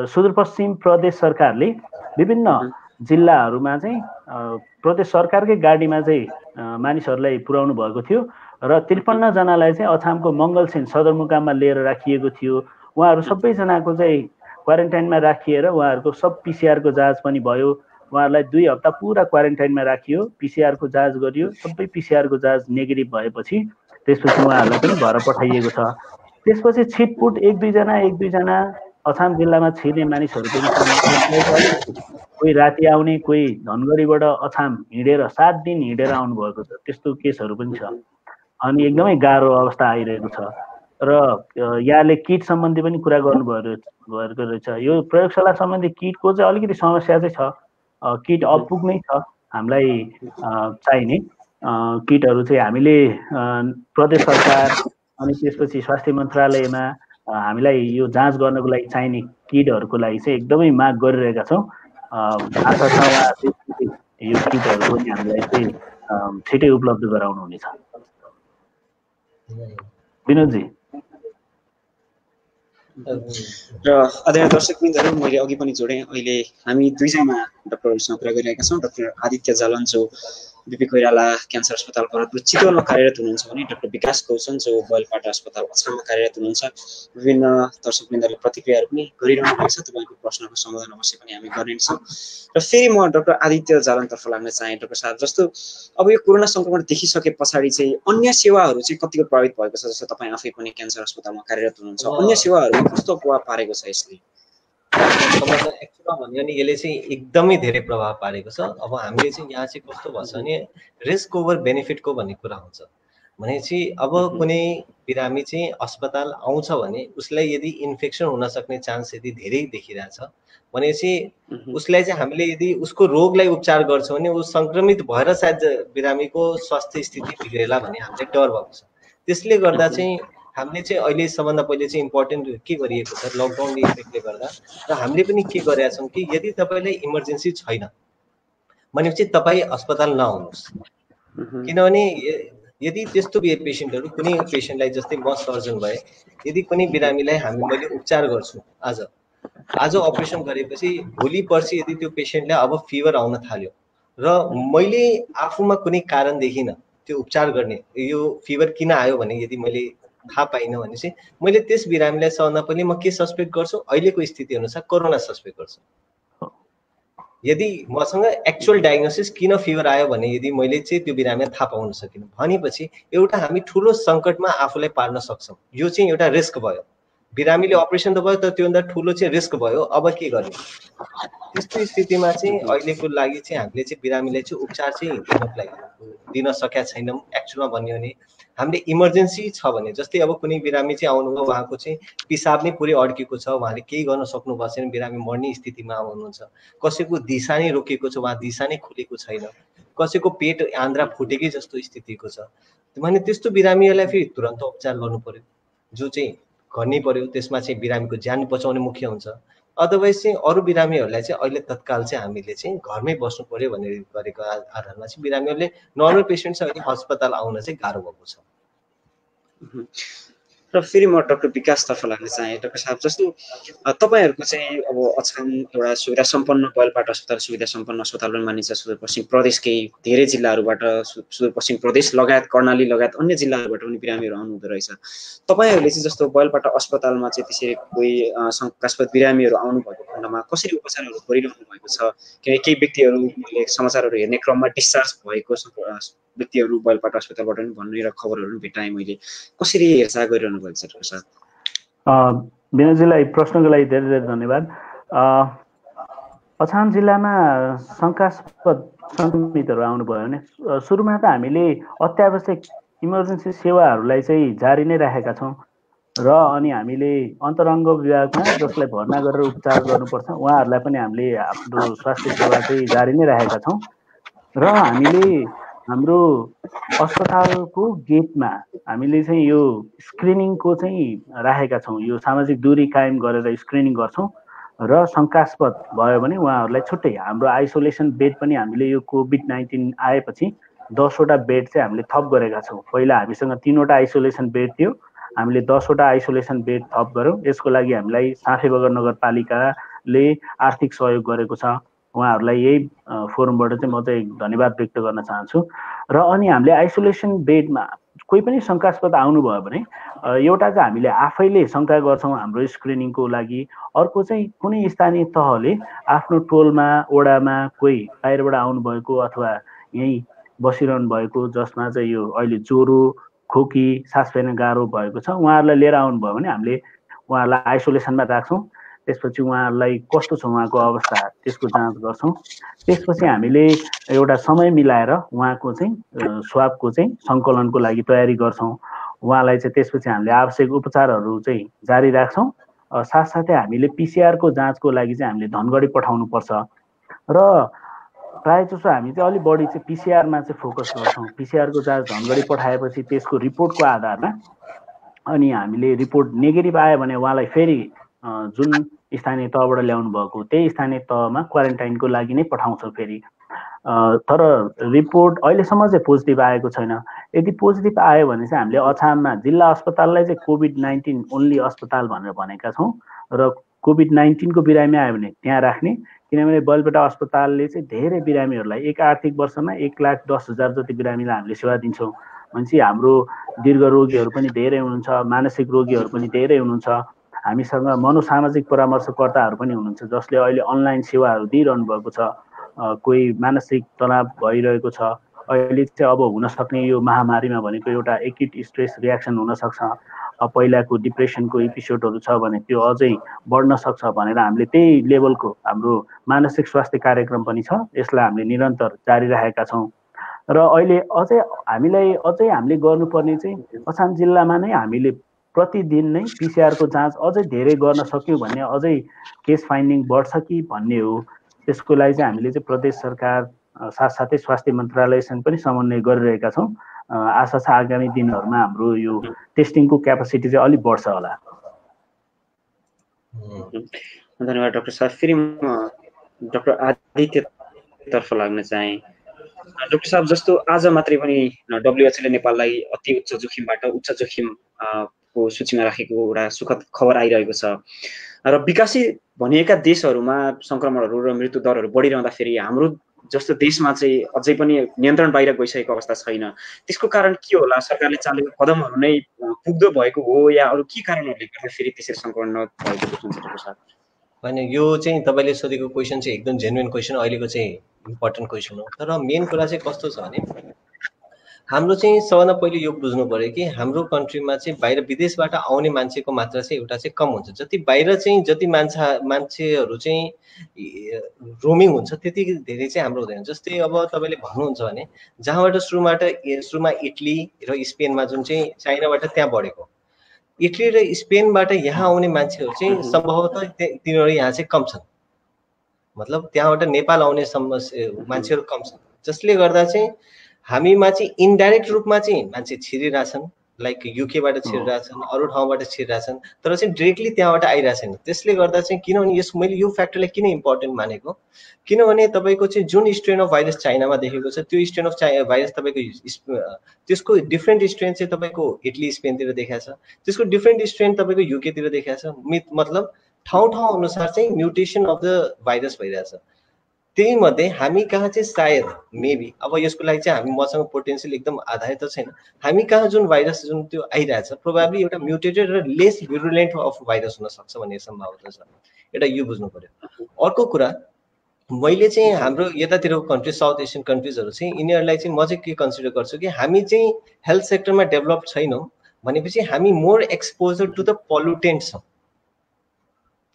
सुदूरपश्चिम प्रदेश सरकारले विभिन्न जिल्लाहरूमा चाहिँ प्रदेश सरकारकै गाडीमा चाहिँ मानिसहरूलाई पुर्याउनु भएको थियो र 53 जनालाई चाहिँ अछामको मङ्गलसेन सदरमुकाममा लिएर राखिएको थियो। उहाँहरू सबैजनाको चाहिँ क्वारेन्टाइनमा राखिएर उहाँहरूको सब पिसिआरको जाँच पनि भयो। उहाँहरूलाई 2 हप्ता पुरा क्वारेन्टाइनमा राखियो, पिसिआरको जाँच गरियो। सबै पिसिआरको जाँच नेगेटिभ भएपछि त्यसपछि उहाँहरूलाई पनि घर पठाइएको छ। त्यसपछि छिटपुट एक दुईजना अछाम जिल्लामा छिर्ने मानिसहरू पनि छन्। कोही राति आउने, कोही धनगढीबाट अछाम हिँडेर 7 दिन हिँडेर आउनुभएको छ। त्यस्तो केसहरू पनि छ अनि एकदमै गाह्रो अवस्था आइरहेको छ। र यहाँले किट सम्बन्धी पनि कुरा गर्नुभएको रहेछ। यो प्रयोगशाला सम्बन्धी किटको चाहिँ अलिकति समस्या चाहिँ छ। किट अपुग्नै छ। हामीलाई चाहिने किटहरू चाहिँ हामीले प्रदेश सरकार अनि त्यसपछि स्वास्थ्य मन्त्रालयमा हामीलाई यो जाँच गर्नको लागि चाहिने किटहरूको लागि चाहिँ एकदमै माग गरिरहेका छौँ। आशा छ उहाँहरूले यो किटहरू पनि हामीलाई चाहिँ छिटै उपलब्ध गराउनुहुनेछ। विनोदजी। र आदरणीय दर्शकवृन्दहरू, मैले अघि पनि जोडेँ, अहिले हामी दुईजना डाक्टरहरूसँग कुरा गरिरहेका छौँ। डाक्टर आदित्य जालन जो बिपी कोइराला क्यान्सर अस्पताल भरतपुर चितवनमा कार्यरत हुनुहुन्छ भने डाक्टर विकास गौचन जो बयलपाटा अस्पताल अछाममा कार्यरत हुनुहुन्छ। विभिन्न दर्शकवृन्दहरूले प्रतिक्रियाहरू पनि गरिरहनु भएको छ। तपाईँको प्रश्नको समाधान अवश्य पनि हामी गर्ने छौँ। र फेरि म डाक्टर आदित्य जालनतर्फ लाग्न चाहेँ। डाक्टर साहब, जस्तो अब यो कोरोना सङ्क्रमण देखिसके पछाडि चाहिँ अन्य सेवाहरू चाहिँ कतिको प्रभावित भएको छ? जस्तो तपाईँ आफै पनि क्यान्सर अस्पतालमा कार्यरत हुनुहुन्छ, अन्य सेवाहरूमा कस्तो प्रभाव पारेको छ यसले? एक्चुअलमा भन्यो भने यसले चाहिँ एकदमै धेरै प्रभाव पारेको छ। अब हामीले चाहिँ यहाँ चाहिँ कस्तो भन्छ भने रिस्क ओभर बेनिफिटको भन्ने कुरा हुन्छ। भनेपछि अब कुनै बिरामी चाहिँ अस्पताल आउँछ भने उसलाई यदि इन्फेक्सन हुन सक्ने चान्स यदि धेरै देखिरहेछ भनेपछि उसलाई चाहिँ हामीले यदि उसको रोगलाई उपचार गर्छौँ भने ऊ सङ्क्रमित भएर सायद बिरामीको स्वास्थ्य स्थिति बिग्रेला भन्ने हामीलाई डर भएको छ। त्यसले गर्दा चाहिँ हामीले चाहिँ अहिले सबभन्दा पहिले चाहिँ इम्पोर्टेन्ट के गरिएको छ लकडाउन इफेक्टले गर्दा, र हामीले पनि के गरेका छौँ कि यदि तपाईँलाई इमर्जेन्सी छैन भनेपछि तपाईँ अस्पताल नआउनुहोस्। किनभने यदि त्यस्तो पेसेन्टहरू कुनै पेसेन्टलाई, जस्तै म सर्जन भए, यदि कुनै बिरामीलाई मैले उपचार गर्छु, आज अपरेसन गरेपछि भोलि पर्सि यदि त्यो पेसेन्टलाई अब फिभर आउन थाल्यो र मैले आफूमा कुनै कारण देखिनँ त्यो उपचार गर्ने, यो फिभर किन आयो भने यदि मैले थाहा पाइनँ भने चाहिँ मैले त्यस बिरामीलाई सबभन्दा पहिले म के सस्पेक्ट गर्छु, अहिलेको स्थिति अनुसार कोरोना सस्पेक्ट गर्छु। यदि मसँग एक्चुअल डायग्नोसिस किन फिभर आयो भने यदि मैले चाहिँ त्यो बिरामीलाई थाहा पाउन सकिनँ भनेपछि एउटा हामी ठुलो सङ्कटमा आफूलाई पार्न सक्छौँ। यो चाहिँ एउटा रिस्क भयो। बिरामीले अपरेसन त भयो तर त्योभन्दा ठुलो चाहिँ रिस्क भयो। अब के गर्ने? त्यस्तो स्थितिमा चाहिँ अहिलेको लागि चाहिँ हामीले चाहिँ बिरामीलाई चाहिँ उपचार चाहिँ दिन सकेका छैनौँ। एक्चुअलमा भन्यो भने हामीले इमर्जेन्सी छ भने, जस्तै अब कुनै बिरामी चाहिँ आउनुभयो, उहाँको चाहिँ पिसाब नै पुरै अड्केको छ, उहाँले केही गर्न सक्नु भएको छैन, बिरामी मर्ने स्थितिमा हुनुहुन्छ। कसैको दिशा नै रोकेको छ, उहाँ दिशा नै खुलेको छैन, कसैको पेट आन्द्रा फुटेकै जस्तो स्थितिको छ भने त्यस्तो बिरामीहरूलाई फेरि तुरन्त उपचार गर्नु पर्यो, जो चाहिँ गर्नै पर्यो। त्यसमा चाहिँ बिरामीको ज्यान बचाउने मुख्य हुन्छ। अदरवाइज चाहिँ अरू बिरामीहरूलाई चाहिँ अहिले तत्काल चाहिँ हामीले चाहिँ घरमै बस्नु पर्यो भनेर गरेको आधारमा चाहिँ बिरामीहरूले नर्मल पेसेन्ट छ भने अस्पताल आउन चाहिँ गाह्रो भएको छ। र फेरि म डाक्टर विकासतर्फ लाग्न चाहे। डाक्टर साहब, जस्तो तपाईँहरूको चाहिँ अब अछाम एउटा सुविधा सम्पन्न बयलपाट अस्पताल सुविधा सम्पन्न अस्पताल पनि मानिन्छ। सुदूरपश्चिम प्रदेशकै धेरै जिल्लाहरूबाट, सुदूरपश्चिम प्रदेश लगायत कर्णाली लगायत अन्य जिल्लाहरूबाट पनि बिरामीहरू आउनुहुँदो रहेछ। तपाईँहरूले चाहिँ जस्तो बयलपाट अस्पतालमा चाहिँ त्यसरी कोही शङ्कास्पद बिरामीहरू आउनुभएको खण्डमा कसरी उपचारहरू गरिरहनु भएको छ? किनकि केही व्यक्तिहरू मैले समाचारहरू हेर्ने क्रममा डिस्चार्ज भएको व्यक्तिहरू बयलपाट अस्पतालबाट पनि भन्ने खबरहरू पनि भेटाएँ मैले। कसरी हेरचाह गरिरहनु भएको छ डाक्टर साहब? विनोदजीलाई प्रश्नको लागि धेरै धेरै धन्यवाद। अछाम जिल्लामा शङ्कास्पद सङ्क्रमितहरू आउनुभयो भने सुरुमा त हामीले अत्यावश्यक इमर्जेन्सी सेवाहरूलाई चाहिँ जारी नै राखेका छौँ र अनि हामीले अन्तरङ्ग विभागमा जसलाई भर्ना गरेर उपचार गर्नुपर्छ उहाँहरूलाई पनि हामीले आफ्नो स्वास्थ्य सेवा चाहिँ जारी नै राखेका छौँ र हामीले हाम्रो अस्पतालको गेटमा हामीले चाहिँ यो स्क्रिनिङको चाहिँ राखेका छौँ। यो सामाजिक दूरी कायम गरेर स्क्रिनिङ गर्छौँ र शङ्कास्पद भयो भने उहाँहरूलाई छुट्टै हाम्रो आइसोलेसन बेड पनि हामीले यो कोभिड-19 आएपछि 10वटा बेड चाहिँ हामीले थप गरेका छौँ। पहिला हामीसँग 3वटा आइसोलेसन बेड थियो, हामीले 10वटा आइसोलेसन बेड थप गऱ्यौँ। यसको लागि हामीलाई साँखेबगर नगरपालिकाले आर्थिक सहयोग गरेको छ। उहाँहरूलाई यही फोरमबाट चाहिँ म चाहिँ धन्यवाद व्यक्त गर्न चाहन्छु। र अनि हामीले आइसोलेसन बेडमा कोही पनि शङ्कास्पद आउनुभयो भने एउटा चाहिँ हामीले आफैले शङ्का गर्छौँ हाम्रो स्क्रिनिङको लागि। अर्को चाहिँ कुनै स्थानीय तहले आफ्नो टोलमा वडामा कोही बाहिरबाट आउनुभएको अथवा यहीँ बसिरहनु भएको जसमा चाहिँ यो अहिले ज्वरो खोकी सास फेर्न गाह्रो भएको छ उहाँहरूलाई लिएर आउनुभयो भने हामीले उहाँहरूलाई आइसोलेसनमा राख्छौँ। त्यसपछि उहाँहरूलाई कस्तो छ उहाँको अवस्था त्यसको जाँच गर्छौँ। त्यसपछि हामीले एउटा समय मिलाएर उहाँको चाहिँ स्वाबको चाहिँ सङ्कलनको लागि तयारी गर्छौँ। उहाँलाई चाहिँ त्यसपछि हामीले आवश्यक उपचारहरू चाहिँ जारी राख्छौँ। साथसाथै हामीले पिसिआरको जाँचको लागि चाहिँ हामीले धनगढी पठाउनुपर्छ र प्रायःजसो हामी चाहिँ अलिक बढी चाहिँ पिसिआरमा चाहिँ फोकस गर्छौँ। पिसिआरको जाँच धनगढी पठाएपछि त्यसको रिपोर्टको आधारमा अनि हामीले रिपोर्ट नेगेटिभ आयो भने उहाँलाई फेरि जुन स्थानीय तहबाट ल्याउनु भएको त्यही स्थानीय तहमा क्वारेन्टाइनको लागि नै पठाउँछौँ फेरि। तर रिपोर्ट अहिलेसम्म चाहिँ पोजिटिभ आएको छैन। यदि पोजिटिभ आयो भने चाहिँ हामीले अछाममा जिल्ला अस्पताललाई चाहिँ कोभिड-19 ओन्ली अस्पताल भनेर भनेका छौँ र कोभिड-19 को बिरामी आयो भने त्यहाँ राख्ने। किनभने बयलपाटा अस्पतालले चाहिँ धेरै बिरामीहरूलाई एक आर्थिक वर्षमा 1,10,000 जति बिरामीलाई हामीले सेवा दिन्छौँ। भनेपछि हाम्रो दीर्घ रोगीहरू पनि धेरै हुनुहुन्छ, मानसिक रोगीहरू पनि धेरै हुनुहुन्छ। हामीसँग मनोसामाजिक परामर्शकर्ताहरू पनि हुनुहुन्छ जसले अहिले अनलाइन सेवाहरू दिइरहनु भएको छ। कोही मानसिक तनाव भइरहेको छ, अहिले चाहिँ अब हुन सक्ने यो महामारीमा भनेको एउटा एक्युट स्ट्रेस रियाक्सन हुनसक्छ। पहिलाको डिप्रेसनको एपिसोडहरू छ भने त्यो अझै बढ्न सक्छ भनेर हामीले त्यही लेभलको हाम्रो मानसिक स्वास्थ्य कार्यक्रम पनि छ। यसलाई हामीले निरन्तर जारी राखेका छौँ र अहिले अझै हामीले गर्नुपर्ने चाहिँ अछाम जिल्लामा नै हामीले प्रतिदिन नै पिसिआरको जाँच अझै धेरै गर्न सक्यौँ भने अझै केस फाइन्डिङ बढ्छ कि भन्ने हो। त्यसको लागि चाहिँ हामीले चाहिँ प्रदेश सरकार साथसाथै स्वास्थ्य मन्त्रालयसँग पनि समन्वय गरिरहेका छौँ। आशा छ आगामी दिनहरूमा हाम्रो यो टेस्टिङको क्यापासिटी चाहिँ अलिक बढ्छ होला। धन्यवाद डाक्टर साहब। फेरि म डाक्टर आदित्यतर्फ लाग्न चाहेँ। डाक्टर साहब, जस्तो आज मात्रै पनि डब्ल्युएचओले नेपाललाई अति उच्च जोखिमबाट उच्च जोखिम को सूचीमा राखेको एउटा सुखद खबर आइरहेको छ र विकासी भनिएका देशहरूमा सङ्क्रमणहरू र मृत्यु दरहरू बढिरहँदाखेरि हाम्रो जस्तो देशमा चाहिँ अझै पनि नियन्त्रण बाहिर गइसकेको अवस्था छैन, त्यसको कारण के होला? सरकारले चालेको कदमहरू नै पुग्दो भएको हो या अरू के कारणहरूले गर्दा फेरि त्यसरी सङ्क्रमण नभएको देखिन्छ डाक्टर साहब? होइन, यो चाहिँ तपाईँले सोधेको क्वेसन चाहिँ एकदम जेन्युन क्वेसन, अहिलेको चाहिँ इम्पोर्टेन्ट क्वेसन हो। तर मेन कुरा चाहिँ कस्तो छ भने हाम्रो चाहिँ सबभन्दा पहिले यो बुझ्नु पर्यो कि हाम्रो कन्ट्रीमा चाहिँ बाहिर विदेशबाट आउने मान्छेको मात्रा चाहिँ एउटा चाहिँ कम हुन्छ। जति बाहिर चाहिँ जति मान्छेहरू चाहिँ रोमिङ हुन्छ त्यति धेरै चाहिँ हाम्रो हुँदैन। जस्तै अब तपाईँले भन्नुहुन्छ भने जहाँबाट सुरुमा इटली र स्पेनमा जुन चाहिँ चाइनाबाट त्यहाँ बढेको, इटली र स्पेनबाट यहाँ आउने मान्छेहरू चाहिँ सम्भवतः तिनीहरू यहाँ चाहिँ कम छन्, मतलब त्यहाँबाट नेपाल आउने मान्छेहरू कम छन्, जसले गर्दा चाहिँ हामीमा चाहिँ इन्डाइरेक्ट रूपमा चाहिँ मान्छे छिरिरहेछन्, लाइक युकेबाट छिरिरहेछन्, अरू ठाउँबाट छिरिरहेछन्, तर चाहिँ डिरेक्टली त्यहाँबाट आइरहेछन्। त्यसले गर्दा चाहिँ किनभने मैले यो फ्याक्टरलाई किन इम्पोर्टेन्ट मानेको, किनभने तपाईँको चाहिँ जुन स्ट्रेन अफ भाइरस चाइनामा देखेको छ त्यो स्ट्रेन अफ भाइरस तपाईँको त्यसको डिफ्रेन्ट स्ट्रेन चाहिँ तपाईँको इटली स्पेनतिर देखाएको छ, त्यसको डिफ्रेन्ट स्ट्रेन तपाईँको युकेतिर देखाएको छ। मतलब ठाउँ अनुसार चाहिँ म्युटेसन अफ द भाइरस भइरहेछ। त्यही मध्ये हामी कहाँ चाहिँ सायद मेबी, अब यसको लागि चाहिँ मसँग पोटेन्सियल एकदम आधारित त छैन, हामी कहाँ जुन भाइरस जुन त्यो आइरहेछ प्रोबाब्ली एउटा म्युटेटेड र लेस भिरुलेन्ट अफ भाइरस हुन सक्छ भन्ने सम्भावना छ। एउटा यो बुझ्नु पर्यो। अर्को कुरा, मैले चाहिँ हाम्रो यतातिरको कन्ट्री साउथ एसियन कन्ट्रिजहरू चाहिँ यिनीहरूलाई चाहिँ म चाहिँ के कन्सिडर गर्छु कि हामी चाहिँ हेल्थ सेक्टरमा डेभलप छैनौँ भनेपछि हामी मोर एक्सपोजर टु द पोल्युटेन्ट्स छौँ।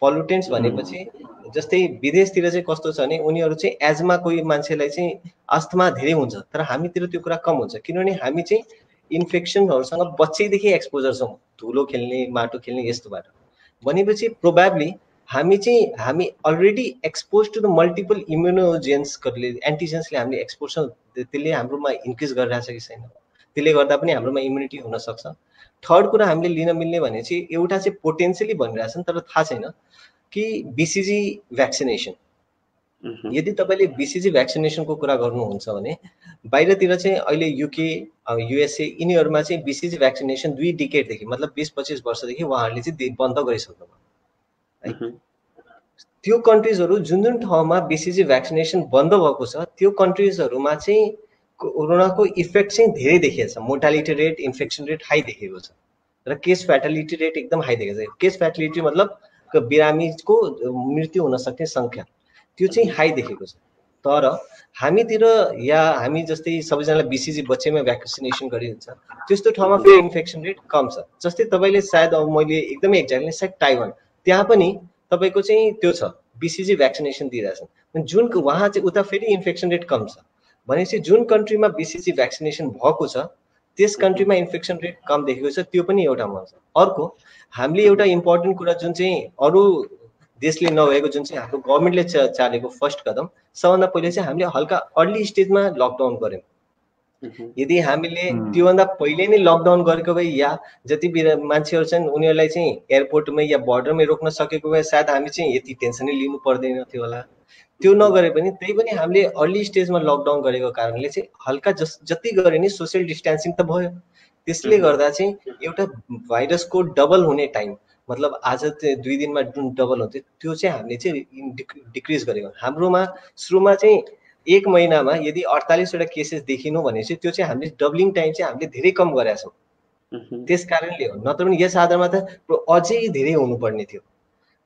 पोल्युटेन्ट्स भनेपछि जस्तै विदेशतिर चाहिँ कस्तो छ भने उनीहरू चाहिँ एजमा कोही मान्छेलाई चाहिँ अस्थमा धेरै हुन्छ, तर हामीतिर त्यो कुरा कम हुन्छ किनभने हामी चाहिँ इन्फेक्सनहरूसँग बच्चैदेखि एक्सपोजर छौँ, धुलो खेल्ने, माटो खेल्ने यस्तोबाट। भनेपछि प्रोबाब्ली हामी already expose to the multiple इम्युनोजेन्सहरूले, एन्टिजेन्सले हामीले एक्सपोज छौँ, त्यसले हाम्रोमा इन्क्रिज गरिरहेछ कि छैन, त्यसले गर्दा पनि हाम्रोमा इम्युनिटी हुनसक्छ। थर्ड कुरा हामीले लिन मिल्ने भने चाहिँ एउटा चाहिँ पोटेन्सियली भनिरहेछन् तर थाहा छैन कि बीसीजी भ्याक्सिनेसन, यदि तपाईँले बीसीजी भ्याक्सिनेसनको कुरा गर्नुहुन्छ भने बाहिरतिर चाहिँ अहिले युके, युएसए यिनीहरूमा चाहिँ बीसीजी भ्याक्सिनेसन 2 डिकेडदेखि मतलब 20-25 वर्षदेखि उहाँहरूले चाहिँ बन्द गरिसक्नुभयो है। त्यो कन्ट्रिजहरू जुन ठाउँमा बीसीजी भ्याक्सिनेसन बन्द भएको छ त्यो कन्ट्रिजहरूमा चाहिँ कोरोनाको इफेक्ट चाहिँ धेरै देखिएको छ, mortality rate, infection rate high देखेको छ र केस फ्याटालिटी रेट एकदम हाई देखेको छ। केस फ्याटालिटी मतलब बिरामीको मृत्यु हुन सक्ने सङ्ख्या त्यो चाहिँ हाई देखेको छ। तर हामीतिर या हामी जस्तै सबैजनालाई बीसीजी बच्चैमा भ्याक्सिनेसन गरिन्छ, त्यस्तो ठाउँमा फेरि इन्फेक्सन रेट कम छ। जस्तै तपाईँले सायद अब मैले एकदमै एक्ज्याक्टली सायद ताइवान, त्यहाँ पनि तपाईँको चाहिँ त्यो छ, बीसीजी भ्याक्सिनेसन दिइरहेछन्, जुन वहाँ चाहिँ उता फेरि इन्फेक्सन रेट कम छ। भनेपछि जुन कन्ट्रीमा बीसीजी भ्याक्सिनेसन भएको छ त्यस कन्ट्रीमा इन्फेक्सन रेट कम देखेको छ, त्यो पनि एउटा म छ। अर्को हामीले एउटा इम्पोर्टेन्ट कुरा जुन चाहिँ अरू देशले नभएको, जुन चाहिँ हाम्रो गभर्मेन्टले चालेको फर्स्ट कदम, सबभन्दा पहिले चाहिँ हामीले हल्का अर्ली स्टेजमा लकडाउन गऱ्यौँ। यदि हामीले त्योभन्दा पहिले नै लकडाउन गरेको भए या जति मान्छेहरू छन् उनीहरूलाई चाहिँ एयरपोर्टमै या बोर्डरमै रोक्न सकेको भए सायद हामी चाहिँ यति टेन्सनै लिनु पर्दैन थियो होला। त्यो नगरे पनि त्यही पनि हामीले अर्ली स्टेजमा लकडाउन गरेको कारणले चाहिँ हल्का जति गरे नि सोसियल डिस्टेन्सिङ त भयो। त्यसले गर्दा चाहिँ एउटा भाइरसको डबल हुने टाइम, मतलब आज 2 दिनमा जुन डबल हुन्थ्यो त्यो चाहिँ हामीले चाहिँ डिक्रिज गरेको। हाम्रोमा सुरुमा चाहिँ 1 महिनामा यदि 48वटा केसेस देखिनु भने चाहिँ त्यो चाहिँ हामीले डबलिङ टाइम चाहिँ हामीले धेरै कम गरेका छौँ। त्यस कारणले हो, नत्र पनि यस आधारमा त अझै धेरै हुनुपर्ने थियो।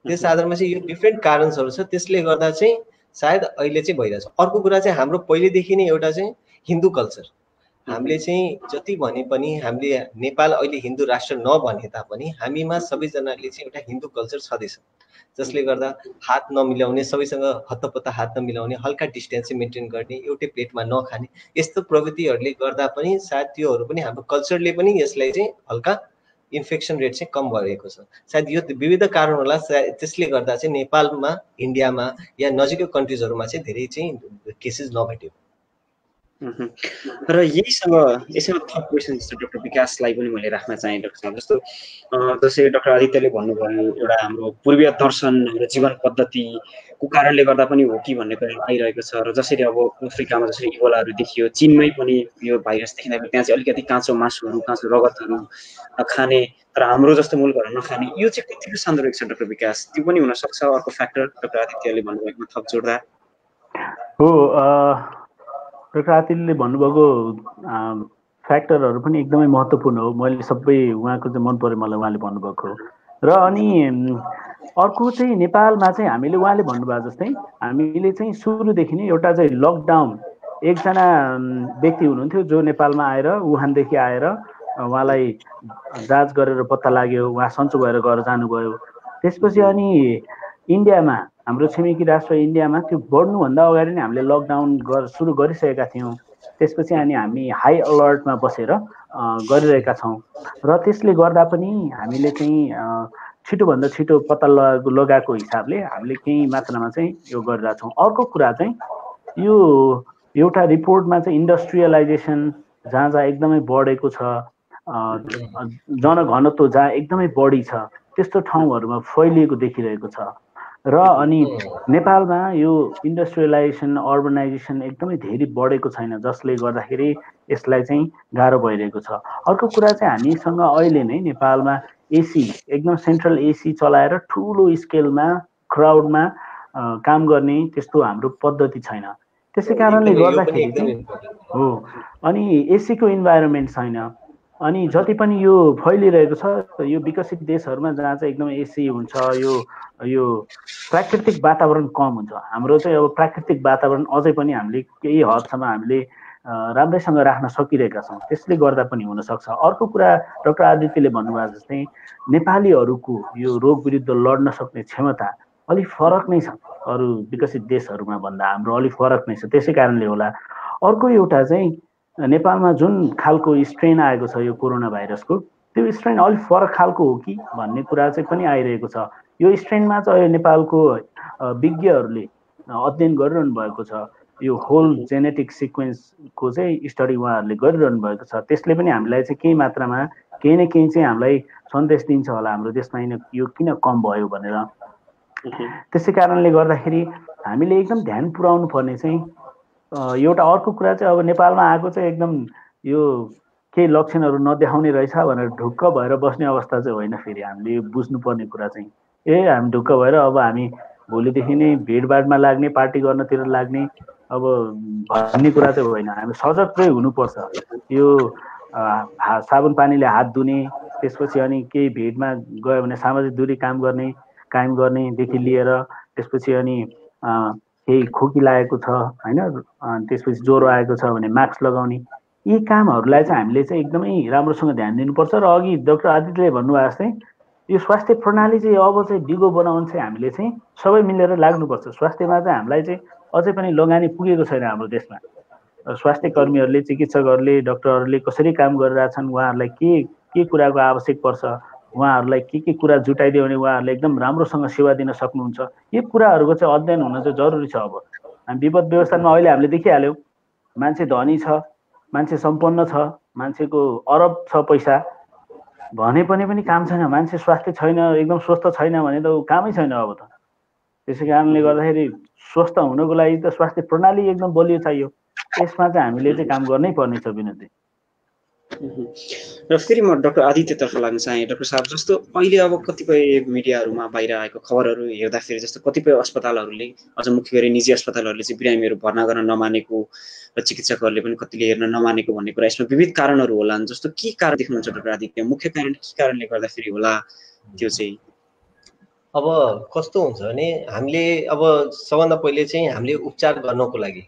त्यस आधारमा चाहिँ यो डिफ्रेन्ट कारणहरू छ, त्यसले गर्दा चाहिँ सायद अहिले चाहिँ भइरहेछ। अर्को कुरा चाहिँ हाम्रो पहिलेदेखि नै एउटा चाहिँ हिन्दू कल्चर, हामीले चाहिँ जति भने पनि हामीले नेपाल अहिले हिन्दू राष्ट्र नभने तापनि हामीमा सबैजनाले चाहिँ एउटा हिन्दू कल्चर छँदैछ, जसले गर्दा हात नमिलाउने, सबैसँग हत्तपत्त हात नमिलाउने, हल्का डिस्टेन्स मेन्टेन गर्ने, एउटै प्लेटमा नखाने, यस्तो प्रवृत्तिहरूले गर्दा पनि सायद त्योहरू पनि हाम्रो कल्चरले पनि यसलाई चाहिँ हल्का इन्फेक्सन रेट चाहिँ कम भएको छ। सायद यो विविध कारण होला, त्यसले गर्दा चाहिँ नेपालमा, इन्डियामा या नजिकै कन्ट्रिजहरूमा चाहिँ धेरै चाहिँ केसेस नभेट्यो। र यसैमा थप क्वेसन डाक्टर विकासलाई पनि मैले राख्न चाहेँ डाक्टर साहब। जस्तो जसरी डाक्टर आदित्यले भन्नुभयो, एउटा हाम्रो पूर्वीय दर्शन, हाम्रो जीवन पद्धतिको कारणले गर्दा पनि हो कि भन्ने कुरा आइरहेको छ। र जसरी अब अफ्रिकामा जसरी इबोलाहरू देखियो, चीनमै पनि यो भाइरस देखिँदाखेरि त्यहाँ चाहिँ अलिकति काँचो मासुहरू, काँचो रगतहरू खाने, तर हाम्रो जस्तो मुलुकहरू नखाने, यो चाहिँ कतिको सान्दर्भिक छ डाक्टर विकास? त्यो पनि हुनसक्छ अर्को फ्याक्टर डाक्टर आदित्यले भन्नुभएकोमा थप जोड्दा? हो। डाक्टर आतिलले भन्नुभएको फ्याक्टरहरू पनि एकदमै महत्त्वपूर्ण हो। मैले सबै उहाँको चाहिँ मन पऱ्यो मलाई उहाँले भन्नुभएको। र अनि अर्को चाहिँ नेपालमा चाहिँ हामीले उहाँले भन्नुभएको जस्तै हामीले चाहिँ सुरुदेखि नै एउटा चाहिँ लकडाउन, एकजना व्यक्ति हुनुहुन्थ्यो जो नेपालमा आएर वुहानदेखि आएर उहाँलाई जाँच गरेर पत्ता लाग्यो, उहाँ सन्चो भएर घर जानुभयो। त्यसपछि अनि इन्डियामा, हाम्रो छिमेकी राष्ट्र इन्डियामा त्यो बढ्नुभन्दा अगाडि नै हामीले लकडाउन सुरु गरिसकेका थियौँ। त्यसपछि अनि हामी हाई अलर्टमा बसेर गरिरहेका छौँ। र त्यसले गर्दा पनि हामीले चाहिँ छिटोभन्दा छिटो पत्ता लगाएको हिसाबले हामीले केही मात्रामा चाहिँ यो गरिरहेछौँ। अर्को कुरा चाहिँ यो एउटा रिपोर्टमा चाहिँ इन्डस्ट्रियलाइजेसन जहाँ जहाँ एकदमै बढेको छ, जनघनत्व जहाँ एकदमै बढी छ, त्यस्तो ठाउँहरूमा फैलिएको देखिरहेको छ। र अनि नेपालमा यो इन्डस्ट्रियलाइजेसन, अर्बनाइजेसन एकदमै धेरै बढेको छैन, जसले गर्दाखेरि यसलाई चाहिँ गाह्रो भइरहेको छ। अर्को कुरा चाहिँ हामीसँग अहिले नै नेपालमा एसी, एकदम सेन्ट्रल एसी चलाएर ठुलो स्केलमा क्राउडमा काम गर्ने त्यस्तो हाम्रो पद्धति छैन। त्यसै कारणले गर्दाखेरि चाहिँ हो, अनि एसीको इन्भाइरोमेन्ट छैन। अनि जति पनि यो फैलिरहेको छ यो विकसित देशहरूमा जहाँ चाहिँ एकदमै एसी हुन्छ, यो प्राकृतिक वातावरण कम हुन्छ। हाम्रो चाहिँ अब प्राकृतिक वातावरण अझै पनि हामीले केही हदसम्म हामीले राम्रैसँग राख्न सकिरहेका छौँ, त्यसले गर्दा पनि हुनसक्छ। अर्को कुरा डाक्टर आदित्यले भन्नुभएको जस्तै नेपालीहरूको यो रोग विरुद्ध लड्न सक्ने क्षमता अलिक फरक नै छ, अरू विकसित देशहरूमा भन्दा हाम्रो अलिक फरक नै छ, त्यसै कारणले होला। अर्को एउटा चाहिँ नेपालमा जुन खालको स्ट्रेन आएको छ यो कोरोना भाइरसको, त्यो स्ट्रेन अलिक फरक खालको हो कि भन्ने कुरा चाहिँ पनि आइरहेको छ। यो स्ट्रेनमा चाहिँ अहिले नेपालको विज्ञहरूले अध्ययन गरिरहनु भएको छ। यो होल जेनेटिक सिक्वेन्सको चाहिँ स्टडी उहाँहरूले गरिरहनु भएको छ। त्यसले पनि हामीलाई चाहिँ केही मात्रामा केही न केही चाहिँ हामीलाई सन्देश दिन्छ होला हाम्रो देशमा यो किन कम भयो भनेर। त्यसै कारणले गर्दाखेरि हामीले एकदम ध्यान पुर्याउनु पर्ने चाहिँ एउटा अर्को कुरा चाहिँ अब नेपालमा आएको चाहिँ एकदम यो केही लक्षणहरू नदेखाउने रहेछ भनेर ढुक्क भएर बस्ने अवस्था चाहिँ होइन। फेरि हामीले बुझ्नुपर्ने कुरा चाहिँ हामी ढुक्क भएर अब हामी भोलिदेखि नै भिडभाडमा लाग्ने, पार्टी गर्नतिर लाग्ने अब भन्ने कुरा चाहिँ होइन। हामी सजग चाहिँ हुनुपर्छ। यो साबुन पानीले हात धुने, त्यसपछि अनि केही भिडमा गयो भने सामाजिक दूरी कायम गर्नेदेखि लिएर त्यसपछि अनि केही खोकी लागेको छ होइन, त्यसपछि ज्वरो आएको छ भने मास्क लगाउने, यी कामहरूलाई चाहिँ हामीले चाहिँ एकदमै राम्रोसँग ध्यान दिनुपर्छ। र अघि डाक्टर आदित्यले भन्नुभएको जस्तै यो स्वास्थ्य प्रणाली चाहिँ अब चाहिँ दिगो बनाउन चाहिँ हामीले चाहिँ सबै मिलेर लाग्नुपर्छ। स्वास्थ्यमा चाहिँ हामीलाई चाहिँ अझै पनि लगानी पुगेको छैन हाम्रो देशमा। स्वास्थ्य कर्मीहरूले, चिकित्सकहरूले, डाक्टरहरूले कसरी काम गरिरहेछन्, उहाँहरूलाई के कुराको आवश्यक पर्छ, उहाँहरूलाई के कुरा जुटाइदियो भने उहाँहरूले एकदम राम्रोसँग सेवा दिन सक्नुहुन्छ, यो कुराहरूको चाहिँ अध्ययन हुन चाहिँ जरुरी छ। अब हामी विपद व्यवस्थामा अहिले हामीले देखिहाल्यौँ, मान्छे धनी छ, मान्छे सम्पन्न छ, मान्छेको अरब छ पैसा भने पनि काम छैन, मान्छे स्वास्थ्य छैन, एकदम स्वस्थ छैन भने त कामै छैन अब त। त्यसै कारणले गर्दाखेरि स्वस्थ हुनको लागि त स्वास्थ्य प्रणाली एकदम बलियो चाहियो। यसमा चाहिँ हामीले चाहिँ काम गर्नै पर्ने छ विनोद। र फेरि म डाक्टर आदित्यतर्फ लाग्न चाहे। डाक्टर साहब, जस्तो अहिले अब कतिपय मिडियाहरूमा बाहिर आएको खबरहरू हेर्दाखेरि जस्तो कतिपय अस्पतालहरूले, अझ मुख्य गरी निजी अस्पतालहरूले चाहिँ बिरामीहरू भर्ना गर्न नमानेको र चिकित्सकहरूले पनि कतिले हेर्न नमानेको भन्ने कुरा, यसमा विविध कारणहरू होलान्। जस्तो के कारण देख्नुहुन्छ डाक्टर आदित्य? मुख्य कारण के कारणले गर्दाखेरि होला त्यो चाहिँ? अब कस्तो हुन्छ भने हामीले अब सबभन्दा पहिले चाहिँ हामीले उपचार गर्नको लागि,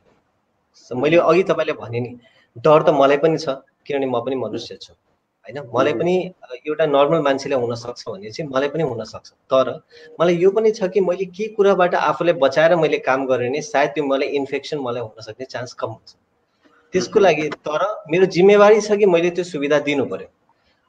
मैले अघि तपाईँले भने नि, डर त मलाई पनि छ, किनभने म पनि मनुष्य छु होइन। मलाई पनि एउटा नर्मल मान्छेलाई हुनसक्छ भने चाहिँ मलाई पनि हुनसक्छ। तर मलाई यो पनि छ कि मैले के कुराबाट आफूलाई बचाएर मैले काम गरेँ भने सायद त्यो मलाई इन्फेक्सन मलाई हुन सक्ने चान्स कम हुन्छ। त्यसको लागि तर मेरो जिम्मेवारी छ कि मैले त्यो सुविधा दिनु पर्यो।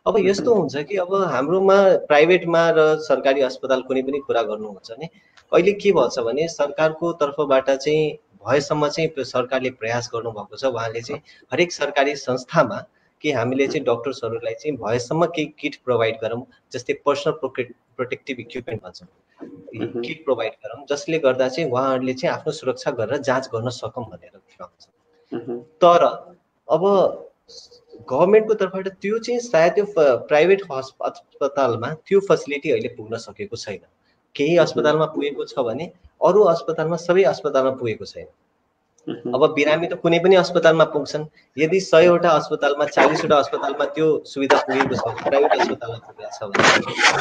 अब यस्तो हुन्छ कि अब हाम्रोमा प्राइभेटमा र सरकारी अस्पताल कुनै पनि कुरा गर्नुहुन्छ भने अहिले के भन्छ भने सरकारको तर्फबाट चाहिँ भएसम्म चाहिँ सरकारले प्रयास गर्नुभएको छ। उहाँले चाहिँ हरेक सरकारी संस्थामा कि हामीले चाहिँ डक्टर्सहरूलाई चाहिँ भएसम्म केही किट प्रोभाइड गरौँ, जस्तै पर्सनल प्रोटेक्टिभ इक्विपमेन्ट भन्छौँ, किट प्रोभाइड गरौँ, जसले गर्दा चाहिँ उहाँहरूले चाहिँ आफ्नो सुरक्षा गरेर जाँच गर्न सकौँ भनेर भन्छ। तर अब गभर्मेन्टको तर्फबाट त्यो चाहिँ सायद त्यो प्राइभेट अस्पतालमा त्यो फेसिलिटी अहिले पुग्न सकेको छैन। केही अस्पतालमा पुगेको छ भने अरू अस्पतालमा, सबै अस्पतालमा पुगेको छैन। अब बिरामी त कुनै पनि अस्पतालमा पुग्छन्, यदि 100वटा अस्पतालमा 40वटा अस्पतालमा त्यो सुविधा पुगेको छ, प्राइभेट अस्पतालमा पुगेको छ भने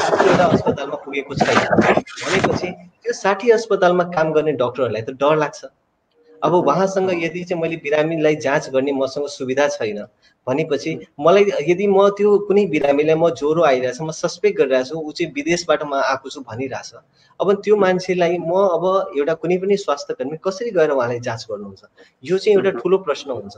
60वटा अस्पतालमा पुगेको छैन भनेपछि त्यो 60 अस्पतालमा काम गर्ने डाक्टरहरूलाई त डर लाग्छ। अब उहाँसँग यदि चाहिँ मैले बिरामीलाई जाँच गर्ने मसँग सुविधा छैन भनेपछि मलाई यदि म त्यो कुनै बिरामीलाई म ज्वरो आइरहेछ, म सस्पेक्ट गरिरहेछु, ऊ चाहिँ विदेशबाट म आएको छु भनिरहेछ, अब त्यो मान्छेलाई म अब एउटा कुनै पनि स्वास्थ्य कर्मी कसरी गएर उहाँलाई जाँच गर्नुहुन्छ, यो चाहिँ एउटा ठुलो प्रश्न हुन्छ।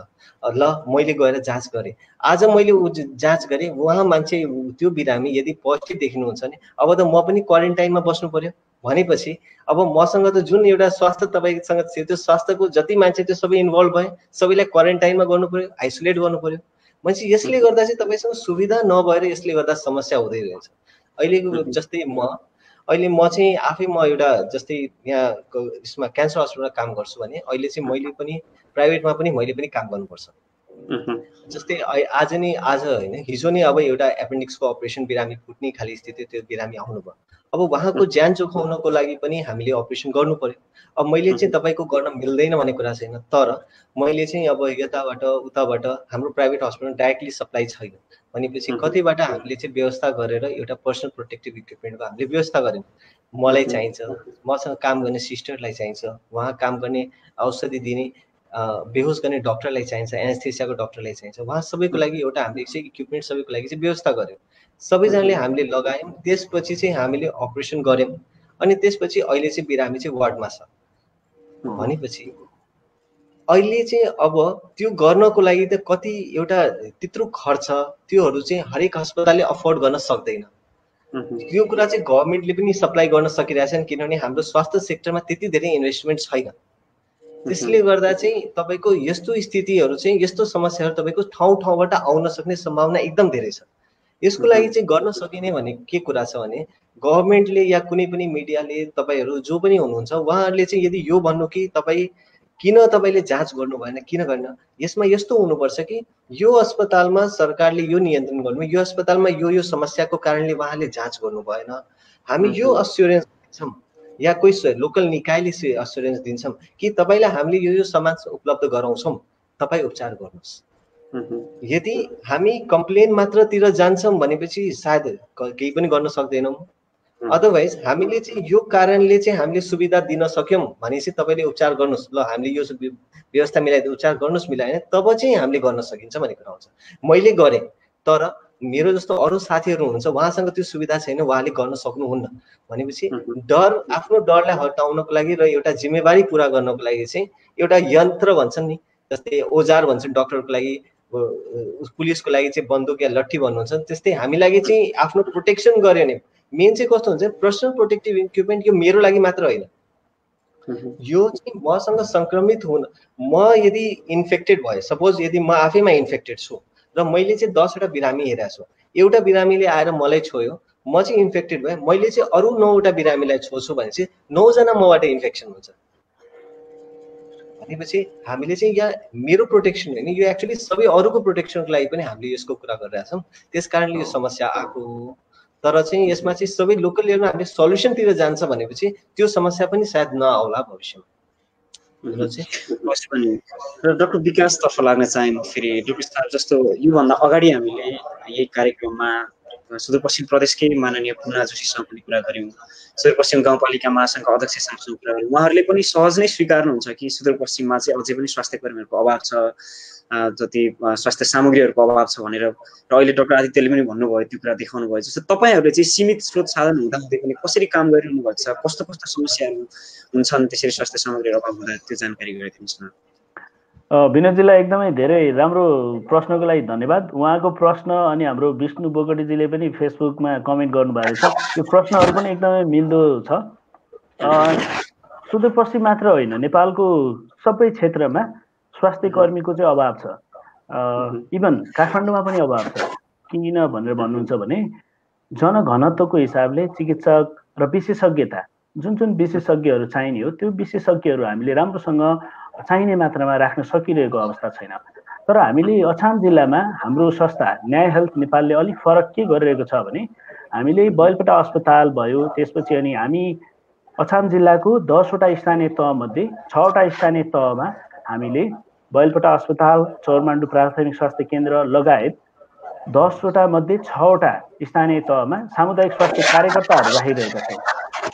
ल मैले गएर जाँच गरेँ, आज मैले जाँच गरेँ, उहाँ मान्छे त्यो बिरामी यदि पोजिटिभ देखिनुहुन्छ भने अब त म पनि क्वारेन्टाइनमा बस्नु पर्यो भनेपछि अब मसँग त जुन एउटा स्वास्थ्य तपाईँसँग थियो त्यो स्वास्थ्यको जति मान्छे त्यो सबै इन्भल्भ भए, सबैलाई क्वारेन्टाइनमा गर्नु पर्यो, आइसोलेट गर्नु पर्यो। मान्छे यसले गर्दा चाहिँ तपाईँसँग सुविधा नभएर यसले गर्दा समस्या हुँदै रहेछ। अहिलेको जस्तै अहिले म चाहिँ आफै म एउटा जस्तै यहाँ यसमा क्यान्सर हस्पिटलमा काम गर्छु भने अहिले चाहिँ मैले पनि प्राइभेटमा पनि मैले पनि काम गर्नुपर्छ। जस्तै आज होइन हिजो नै अब एउटा एपेन्डिक्सको अपरेसन बिरामी फुट्ने खाली स्थिति, त्यो बिरामी आउनुभयो। अब उहाँको ज्यान जोगाउनको लागि पनि हामीले अपरेसन गर्नु पर्यो। अब मैले चाहिँ तपाईँको गर्न मिल्दैन भन्ने कुरा छैन, तर मैले चाहिँ अब यताबाट उताबाट हाम्रो प्राइभेट हस्पिटल डाइरेक्टली सप्लाई छैन भनेपछि कतैबाट हामीले चाहिँ व्यवस्था गरेर एउटा पर्सनल प्रोटेक्टिभ इक्विपमेन्टको हामीले व्यवस्था गर्यौँ। मलाई चाहिन्छ, मसँग काम गर्ने सिस्टरलाई चाहिन्छ, उहाँ काम गर्ने औषधि दिने बेहोस गर्ने डक्टरलाई चाहिन्छ, एनेस्थेसियाको डक्टरलाई चाहिन्छ, उहाँ सबैको लागि एउटा हामीले चाहिँ इक्विपमेन्ट सबैको लागि चाहिँ व्यवस्था गर्यौँ। सबैजनाले हामीले लगायौँ, त्यसपछि चाहिँ हामीले अपरेसन गर्यौँ अनि त्यसपछि अहिले चाहिँ बिरामी चाहिँ वार्डमा छ भनेपछि अहिले चाहिँ अब त्यो गर्नको लागि त कति एउटा त्यत्रो खर्च त्योहरू चाहिँ हरेक अस्पतालले अफोर्ड गर्न सक्दैन। त्यो कुरा चाहिँ गभर्मेन्टले पनि सप्लाई गर्न सकिरहेछन् किनभने हाम्रो स्वास्थ्य सेक्टरमा त्यति धेरै इन्भेस्टमेन्ट छैन। त्यसले गर्दा चाहिँ तपाईँको यस्तो स्थितिहरू चाहिँ यस्तो समस्याहरू तपाईँको ठाउँ ठाउँबाट आउन सक्ने सम्भावना एकदम धेरै छ। यसको लागि चाहिँ गर्न सकिने भने के कुरा छ भने गभर्मेन्टले या कुनै पनि मिडियाले तपाईँहरू जो पनि हुनुहुन्छ उहाँहरूले चाहिँ यदि यो भन्नु कि तपाईँ किन तपाईँले जाँच गर्नु भएन, किन गर्न, यसमा यस्तो हुनुपर्छ कि यो अस्पतालमा सरकारले यो नियन्त्रण गर्नु, यो अस्पतालमा यो समस्याको कारणले उहाँले जाँच गर्नु भएन, हामी यो अस्योरेन्स दिन्छौँ या कोही लोकल निकायले अस्योरेन्स दिन्छौँ कि तपाईँलाई हामीले यो सामान उपलब्ध गराउँछौँ, तपाईँ उपचार गर्नुहोस्। यदि हामी कम्प्लेन मात्रतिर जान्छौँ भनेपछि सायद केही पनि गर्न सक्दैनौँ। अदरवाइज हामीले चाहिँ यो कारणले चाहिँ हामीले सुविधा दिन सक्यौँ भनेपछि तपाईँले उपचार गर्नुहोस्, ल हामीले यो व्यवस्था मिलाइदियो उपचार गर्नुहोस् मिलाएन तब चाहिँ हामीले गर्न सकिन्छ भन्ने कुरा आउँछ। मैले गरेँ तर मेरो जस्तो अरू साथीहरू हुनुहुन्छ उहाँसँग त्यो सुविधा छैन, उहाँले गर्न सक्नुहुन्न भनेपछि डर, आफ्नो डरलाई हटाउनको लागि र एउटा जिम्मेवारी पुरा गर्नको लागि चाहिँ एउटा यन्त्र भन्छन् नि, जस्तै औजार भन्छन् डक्टरको लागि, पुलिसको लागि चाहिँ बन्दुक या लट्ठी भन्नुहुन्छ, त्यस्तै हामी लागि चाहिँ आफ्नो प्रोटेक्सन गर्यो भने मेन चाहिँ कस्तो हुन्छ पर्सनल प्रोटेक्टिभ इक्विपमेन्ट यो मेरो लागि मात्र होइन, यो चाहिँ मसँग सङ्क्रमित हुन, म यदि इन्फेक्टेड भए, सपोज यदि म आफैमा इन्फेक्टेड छु र मैले चाहिँ 10वटा बिरामी हेरेको छु, एउटा बिरामीले आएर मलाई छोयो, म चाहिँ इन्फेक्टेड भएँ, मैले चाहिँ अरू 9वटा बिरामीलाई छोछु भने चाहिँ 9जना मबाट इन्फेक्सन हुन्छ भनेपछि हामीले चाहिँ यहाँ मेरो प्रोटेक्सन होइन, यो एक्चुअली सबै अरूको प्रोटेक्सनको लागि पनि हामीले यसको कुरा गरिरहेछौँ, त्यस कारणले यो समस्या आएको। तर चाहिँ यसमा चाहिँ सबै लोकल लेभलमा हामीले सल्युसनतिर जान्छ भनेपछि त्यो समस्या पनि सायद नआउला भविष्यमा। र डाक्टर विकासतर्फ लाग्न चाहे फेरि डाक्टर साहब जस्तो योभन्दा अगाडि हामीले यही कार्यक्रममा सुदूरपश्चिम प्रदेशकै माननीय पुना जोशीसँग पनि कुरा गऱ्यौँ, सुदूरपश्चिम गाउँपालिका महासङ्घका अध्यक्षसँग कुरा गऱ्यौँ। उहाँहरूले पनि सहज नै स्वीकार्नुहुन्छ कि सुदूरपश्चिममा चाहिँ अझै पनि स्वास्थ्य कर्मीहरूको अभाव छ, जति स्वास्थ्य सामग्रीहरूको अभाव छ भनेर, र अहिले डाक्टर आदित्यले पनि भन्नुभयो त्यो कुरा देखाउनु भयो। जस्तो तपाईँहरूले चाहिँ सीमित स्रोत साधन हुँदाहुँदै पनि कसरी काम गरिरहनु भएको छ, कस्तो कस्तो समस्याहरू हुन्छन् त्यसरी स्वास्थ्य सामग्रीहरू अभाव हुँदा, त्यो जानकारी गराइदिनुहोस् न। विनोदजीलाई एकदमै धेरै राम्रो प्रश्नको लागि धन्यवाद। उहाँको प्रश्न अनि हाम्रो विष्णु बोगटीजीले पनि फेसबुकमा कमेन्ट गर्नुभएको छ, यो प्रश्नहरू पनि एकदमै मिल्दो छ। सुदूरपश्चिम मात्र होइन, नेपालको सबै क्षेत्रमा स्वास्थ्य कर्मीको चाहिँ अभाव छ, इभन काठमाडौँमा पनि अभाव छ। किन भनेर भन्नुहुन्छ भने जनघनत्वको हिसाबले चिकित्सक र विशेषज्ञता जुन जुन विशेषज्ञहरू चाहिने हो त्यो विशेषज्ञहरू हामीले राम्रोसँग चाहिने मात्रामा राख्न सकिरहेको अवस्था छैन। तर हामीले अछाम जिल्लामा हाम्रो संस्था न्याय हेल्थ नेपालले अलिक फरक के गरिरहेको छ भने हामीले बैलपटा अस्पताल भयो, त्यसपछि अनि हामी अछाम जिल्लाको 10वटा स्थानीय तहमध्ये 6वटा स्थानीय तहमा हामीले बैलपटा अस्पताल, चौरमाण्डु प्राथमिक स्वास्थ्य केन्द्र लगायत 10वटा मध्ये 6वटा स्थानीय तहमा सामुदायिक स्वास्थ्य कार्यकर्ताहरू राखिरहेका छौँ।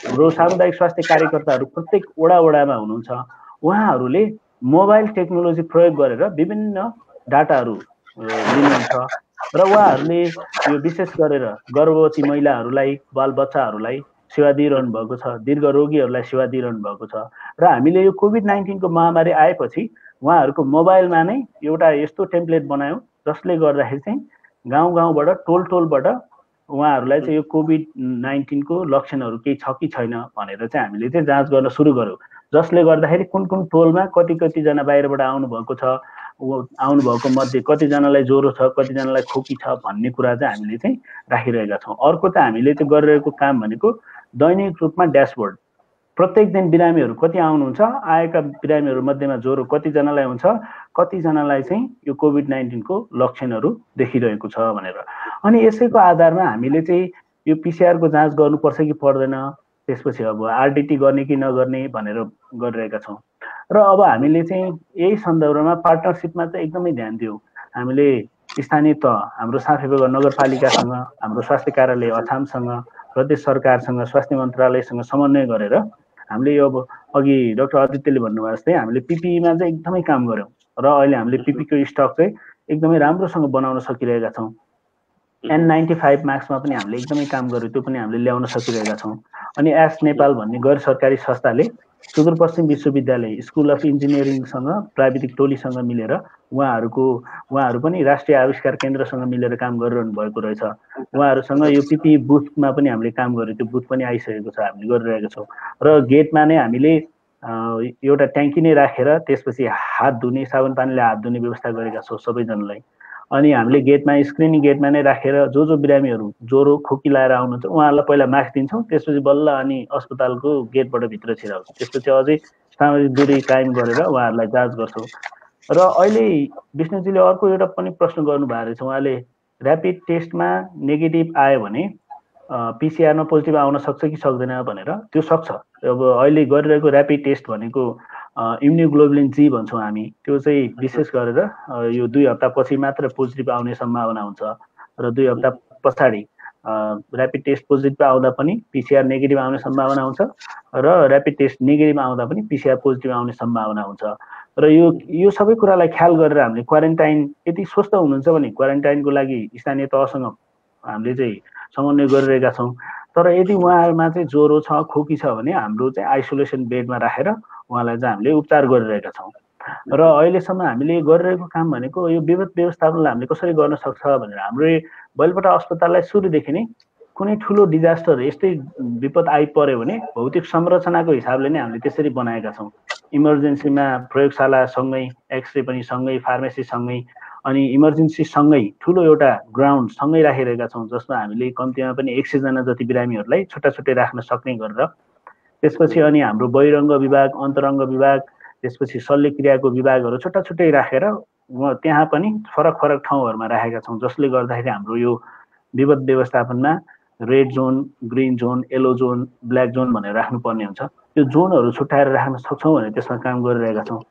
हाम्रो सामुदायिक स्वास्थ्य कार्यकर्ताहरू प्रत्येक वडामा हुनुहुन्छ। उहाँहरूले मोबाइल टेक्नोलोजी प्रयोग गरेर विभिन्न डाटाहरू लिनुहुन्छ र उहाँहरूले यो विशेष गरेर गर्भवती महिलाहरूलाई, बालबच्चाहरूलाई सेवा दिइरहनु भएको छ, दीर्घ रोगीहरूलाई सेवा दिइरहनु भएको छ। र हामीले यो कोभिड-19 को महामारी आएपछि उहाँहरूको मोबाइलमा नै एउटा यस्तो टेम्प्लेट बनायौँ जसले गर्दाखेरि चाहिँ गाउँबाट टोलबाट उहाँहरूलाई चाहिँ यो कोभिड-19 को लक्षणहरू केही छ कि छैन भनेर चाहिँ हामीले चाहिँ जाँच गर्न सुरु गर्यौँ। जसले गर्दाखेरि कुन टोलमा कतिजना बाहिरबाट आउनुभएको छ, आउनुभएको मध्ये कतिजनालाई ज्वरो छ, कतिजनालाई खोकी छ भन्ने कुरा चाहिँ हामीले चाहिँ राखिरहेका छौँ। अर्को चाहिँ हामीले चाहिँ गरिरहेको काम भनेको दैनिक रूपमा ड्यासबोर्ड, प्रत्येक दिन बिरामीहरू कति आउनुहुन्छ, आएका बिरामीहरू मध्येमा ज्वरो कतिजनालाई हुन्छ, कतिजनालाई चाहिँ यो कोभिड-19 को लक्षणहरू देखिरहेको छ भनेर। अनि यसैको आधारमा हामीले चाहिँ यो पिसिआर को जाँच गर्नुपर्छ कि पर्दैन, त्यसपछि अब आरडिटी गर्ने कि नगर्ने भनेर गरिरहेका छौँ। र अब हामीले चाहिँ यही सन्दर्भमा पार्टनरसिपमा चाहिँ एकदमै ध्यान दियौँ। हामीले स्थानीय तह, हाम्रो साँखेबगर नगरपालिकासँग, हाम्रो स्वास्थ्य कार्यालय अछामसँग, प्रदेश सरकारसँग, स्वास्थ्य मन्त्रालयसँग समन्वय गरेर हामीले यो अब अघि डाक्टर आदित्यले भन्नुभएको जस्तै हामीले पिपिईमा चाहिँ एकदमै काम गऱ्यौँ र अहिले हामीले पिपीको स्टक चाहिँ एकदमै राम्रोसँग बनाउन सकिरहेका छौँ। N95 मास्कमा पनि हामीले एकदमै काम गर्यौँ, त्यो पनि हामीले ल्याउन सकिरहेका छौँ। अनि एस नेपाल भन्ने गैर सरकारी संस्थाले सुदूरपश्चिम विश्वविद्यालय स्कुल अफ इन्जिनियरिङसँग प्राविधिक टोलीसँग मिलेर उहाँहरू पनि राष्ट्रिय आविष्कार केन्द्रसँग मिलेर काम गरिरहनु भएको रहेछ। उहाँहरूसँग यो पिपी बुथमा पनि हामीले काम गर्यौँ, त्यो बुथ पनि आइसकेको छ, हामीले गरिरहेका छौँ। र गेटमा नै हामीले एउटा ट्याङ्की नै राखेर त्यसपछि हात धुने, साबुन पानीले हात धुने व्यवस्था गरेका छौँ सबैजनालाई। अनि हामीले गेटमा स्क्रिनिङ गेटमा नै राखेर जो बिरामीहरू ज्वरो खोकी लाएर आउनुहुन्छ उहाँहरूलाई पहिला मास्क दिन्छौँ, त्यसपछि बल्ल अनि अस्पतालको गेटबाट भित्र छिराउँछौँ। त्यसपछि अझै सामाजिक दूरी कायम गरेर उहाँहरूलाई जाँच गर्छौँ। र अहिले विष्णुजीले अर्को एउटा पनि प्रश्न गर्नुभएको रहेछ, उहाँले ऱ्यापिड टेस्टमा नेगेटिभ आयो भने पिसिआरमा पोजिटिभ आउन सक्छ कि सक्दैन भनेर। त्यो सक्छ। अब अहिले गरिरहेको ऱ्यापिड टेस्ट भनेको इम्युनोग्लोबुलिन जी भन्छौँ हामी, त्यो चाहिँ विशेष गरेर यो 2 हप्तापछि मात्र पोजिटिभ आउने सम्भावना हुन्छ र 2 हप्ता पछाडि ऱ्यापिड टेस्ट पोजिटिभ आउँदा पनि पिसिआर नेगेटिभ आउने सम्भावना हुन्छ र ऱ्यापिड टेस्ट नेगेटिभ आउँदा पनि पिसिआर पोजिटिभ आउने सम्भावना हुन्छ। र यो सबै कुरालाई ख्याल गरेर हामीले क्वारेन्टाइन यदि स्वस्थ हुनुहुन्छ भने क्वारेन्टाइनको लागि स्थानीय तहसँग हामीले चाहिँ समन्वय गरिरहेका छौँ। तर यदि उहाँहरूमा चाहिँ ज्वरो छ, खोकी छ भने हाम्रो चाहिँ आइसोलेसन बेडमा राखेर उहाँलाई चाहिँ हामीले उपचार गरिरहेका छौँ। र अहिलेसम्म हामीले गरिरहेको काम भनेको यो विपद व्यवस्थापनलाई हामीले कसरी गर्न सक्छ भनेर हाम्रो बैलपटा अस्पताललाई सुरुदेखि नै कुनै ठुलो डिजास्टर यस्तै विपद आइपर्यो भने भौतिक संरचनाको हिसाबले नै हामीले त्यसरी बनाएका छौँ। इमर्जेन्सीमा प्रयोगशाला सँगै, एक्सरे पनि सँगै, फार्मेसी सँगै, अनि इमर्जेन्सी सँगै ठुलो एउटा ग्राउन्ड सँगै राखिरहेका छौँ, जसमा हामीले कम्तीमा पनि 100 जना जति बिरामीहरूलाई छुट्टा राख्न सक्ने गरेर। त्यसपछि अनि हाम्रो बहिरङ्ग विभाग, अन्तरङ्ग विभाग, त्यसपछि शल्यक्रियाको विभागहरू छुट्टै राखेर त्यहाँ पनि फरक ठाउँहरूमा राखेका छौँ, जसले गर्दाखेरि हाम्रो यो विपद व्यवस्थापनमा red John, green John, yellow John, black John भनेर राख्नुपर्ने हुन्छ। त्यो जोनहरू छुट्याएर राख्न सक्छौँ भने त्यसमा काम गरिरहेका छौँ।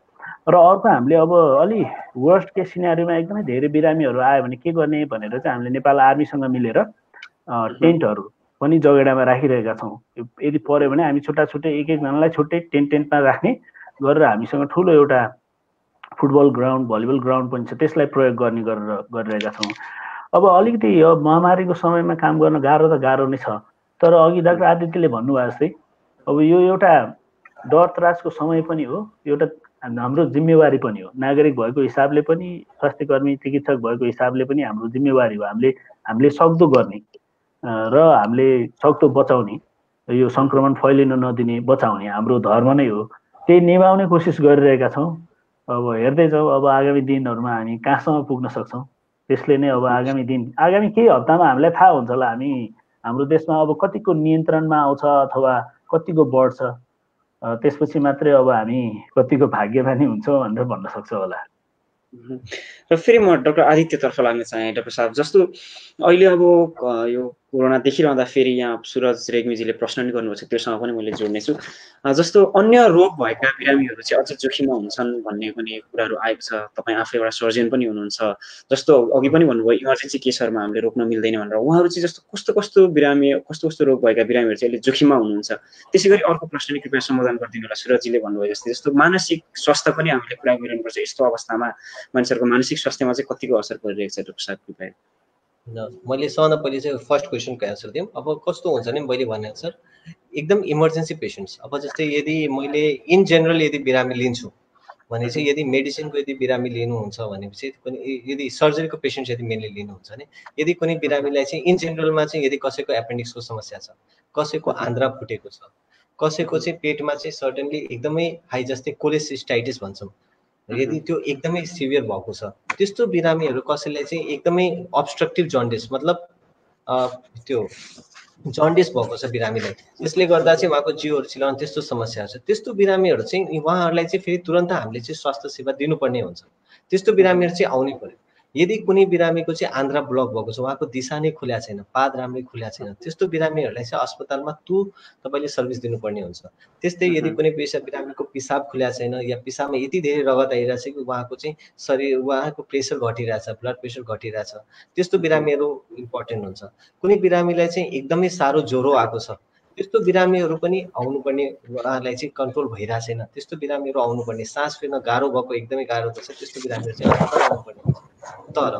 र अर्को हामीले अब अलि वर्स्ट केस सिनारीमा एकदमै धेरै बिरामीहरू आयो भने के गर्ने भनेर चाहिँ हामीले नेपाल आर्मीसँग मिलेर टेन्टहरू पनि जगेडामा राखिरहेका छौँ। यदि पर्यो भने हामी छुट्टै एक-एकजनालाई छुट्टै टेन्टमा राख्ने गरेर हामीसँग ठुलो एउटा फुटबल ग्राउन्ड, भलिबल ग्राउन्ड पनि छ, त्यसलाई प्रयोग गर्ने गरिरहेका छौँ। अब अलिकति अब महामारीको समयमा काम गर्न गाह्रो नै छ, तर अघि डाक्टर आदित्यले भन्नुभएको जस्तै अब यो एउटा डर त्रासको समय पनि हो, एउटा हाम्रो जिम्मेवारी पनि हो। नागरिक भएको हिसाबले पनि, स्वास्थ्यकर्मी चिकित्सक भएको हिसाबले पनि हाम्रो जिम्मेवारी हो हामीले सक्दो गर्ने र हामीले सक्दो बचाउने, यो सङ्क्रमण फैलिन नदिने, बचाउने हाम्रो धर्म नै हो। त्यही निभाउने कोसिस गरिरहेका छौँ। अब हेर्दै जाउँ अब आगामी दिनहरूमा हामी कहाँसम्म पुग्न सक्छौँ। त्यसले नै अब आगामी केही हप्तामा हामीलाई थाहा हुन्छ होला हाम्रो देशमा अब कतिको नियन्त्रणमा आउँछ अथवा कतिको बढ्छ। त्यसपछि मात्रै अब हामी कतिको भाग्यमानी हुन्छौँ भनेर भन्न सक्छौँ होला। र फेरि म डाक्टर आदित्यतर्फ लाग्न चाहेँ। डाक्टर साहब, जस्तो अहिले अब यो कोरोना देखिरहँदा फेरि यहाँ सुरज रेग्मीजीले प्रश्न पनि गर्नुभएको छ, त्योसँग पनि मैले जोड्नेछु। जस्तो अन्य रोग भएका बिरामीहरू चाहिँ अझ जोखिममा हुन्छन् भन्ने पनि कुराहरू आएको छ। तपाईँ आफै एउटा सर्जन पनि हुनुहुन्छ, जस्तो अघि पनि भन्नुभयो इमर्जेन्सी केसहरूमा हामीले रोक्न मिल्दैन भनेर। उहाँहरू चाहिँ जस्तो कस्तो कस्तो बिरामी, कस्तो कस्तो रोग भएका बिरामीहरू चाहिँ अहिले जोखिममा हुनुहुन्छ? त्यसै गरी अर्को प्रश्न नि कृपया सम्बोधन गरिदिनु होला। सुरजजीले भन्नुभयो जस्तै जस्तो मानसिक स्वास्थ्य पनि हामीले कुरा गरिनुपर्छ। यस्तो अवस्थामा मानिसहरूको मानसिक स्वास्थ्यमा चाहिँ कतिको असर परिरहेको छ डाक्टर साहब, कृपया? मैले सबभन्दा पहिले चाहिँ फर्स्ट क्वेसनको एन्सर दिउँ। अब कस्तो हुन्छ नि, मैले भने सर एकदम इमर्जेन्सी पेसेन्ट्स, अब जस्तै यदि मैले इन जेनरल यदि बिरामी लिन्छु भने चाहिँ यदि मेडिसिनको यदि बिरामी लिनुहुन्छ भनेपछि यदि सर्जरीको पेसेन्ट यदि मेनली लिनुहुन्छ भने यदि कुनै बिरामीलाई चाहिँ इन जेनरलमा चाहिँ यदि कसैको एपेन्डिक्सको समस्या छ, कसैको आन्द्रा फुटेको छ, कसैको चाहिँ पेटमा चाहिँ सर्टेनली एकदमै हाई जस्तै कोलेसिस्टाइटिस भन्छौँ, यदि त्यो एकदमै सिभियर भएको छ, त्यस्तो बिरामीहरू कसैलाई चाहिँ एकदमै अब्स्ट्रक्टिभ जन्डिस मतलब त्यो जन्डिस भएको छ बिरामीलाई, त्यसले गर्दा चाहिँ उहाँको जिउहरू चिलाउने त्यस्तो समस्याहरू छ, त्यस्तो बिरामीहरू चाहिँ उहाँहरूलाई चाहिँ फेरि तुरन्त हामीले चाहिँ स्वास्थ्य सेवा दिनुपर्ने हुन्छ। त्यस्तो बिरामीहरू चाहिँ आउनै पर्यो। यदि कुनै बिरामीको चाहिँ आन्द्रा ब्लक भएको छ, उहाँको दिशा नै खुल्या छैन, पाद राम्रै खुल्या छैन, त्यस्तो बिरामीहरूलाई चाहिँ अस्पतालमा तपाईँले सर्भिस दिनुपर्ने हुन्छ। त्यस्तै यदि कुनै बिरामीको पिसाब खुल्या छैन या पिसाबमा यति धेरै रगत आइरहेछ कि उहाँको चाहिँ शरीर उहाँको प्रेसर घटिरहेछ, ब्लड प्रेसर घटिरहेछ, त्यस्तो बिरामीहरू इम्पोर्टेन्ट हुन्छ। कुनै बिरामीलाई चाहिँ एकदमै साह्रो ज्वरो आएको छ, त्यस्तो बिरामीहरू पनि आउनुपर्ने, उहाँलाई चाहिँ कन्ट्रोल भइरहेको छैन, त्यस्तो बिरामीहरू आउनुपर्ने, सास फेर्न गाह्रो भएको एकदमै गाह्रो छ, त्यस्तो बिरामीहरू चाहिँ अस्पताल आउनुपर्ने हुन्छ। तर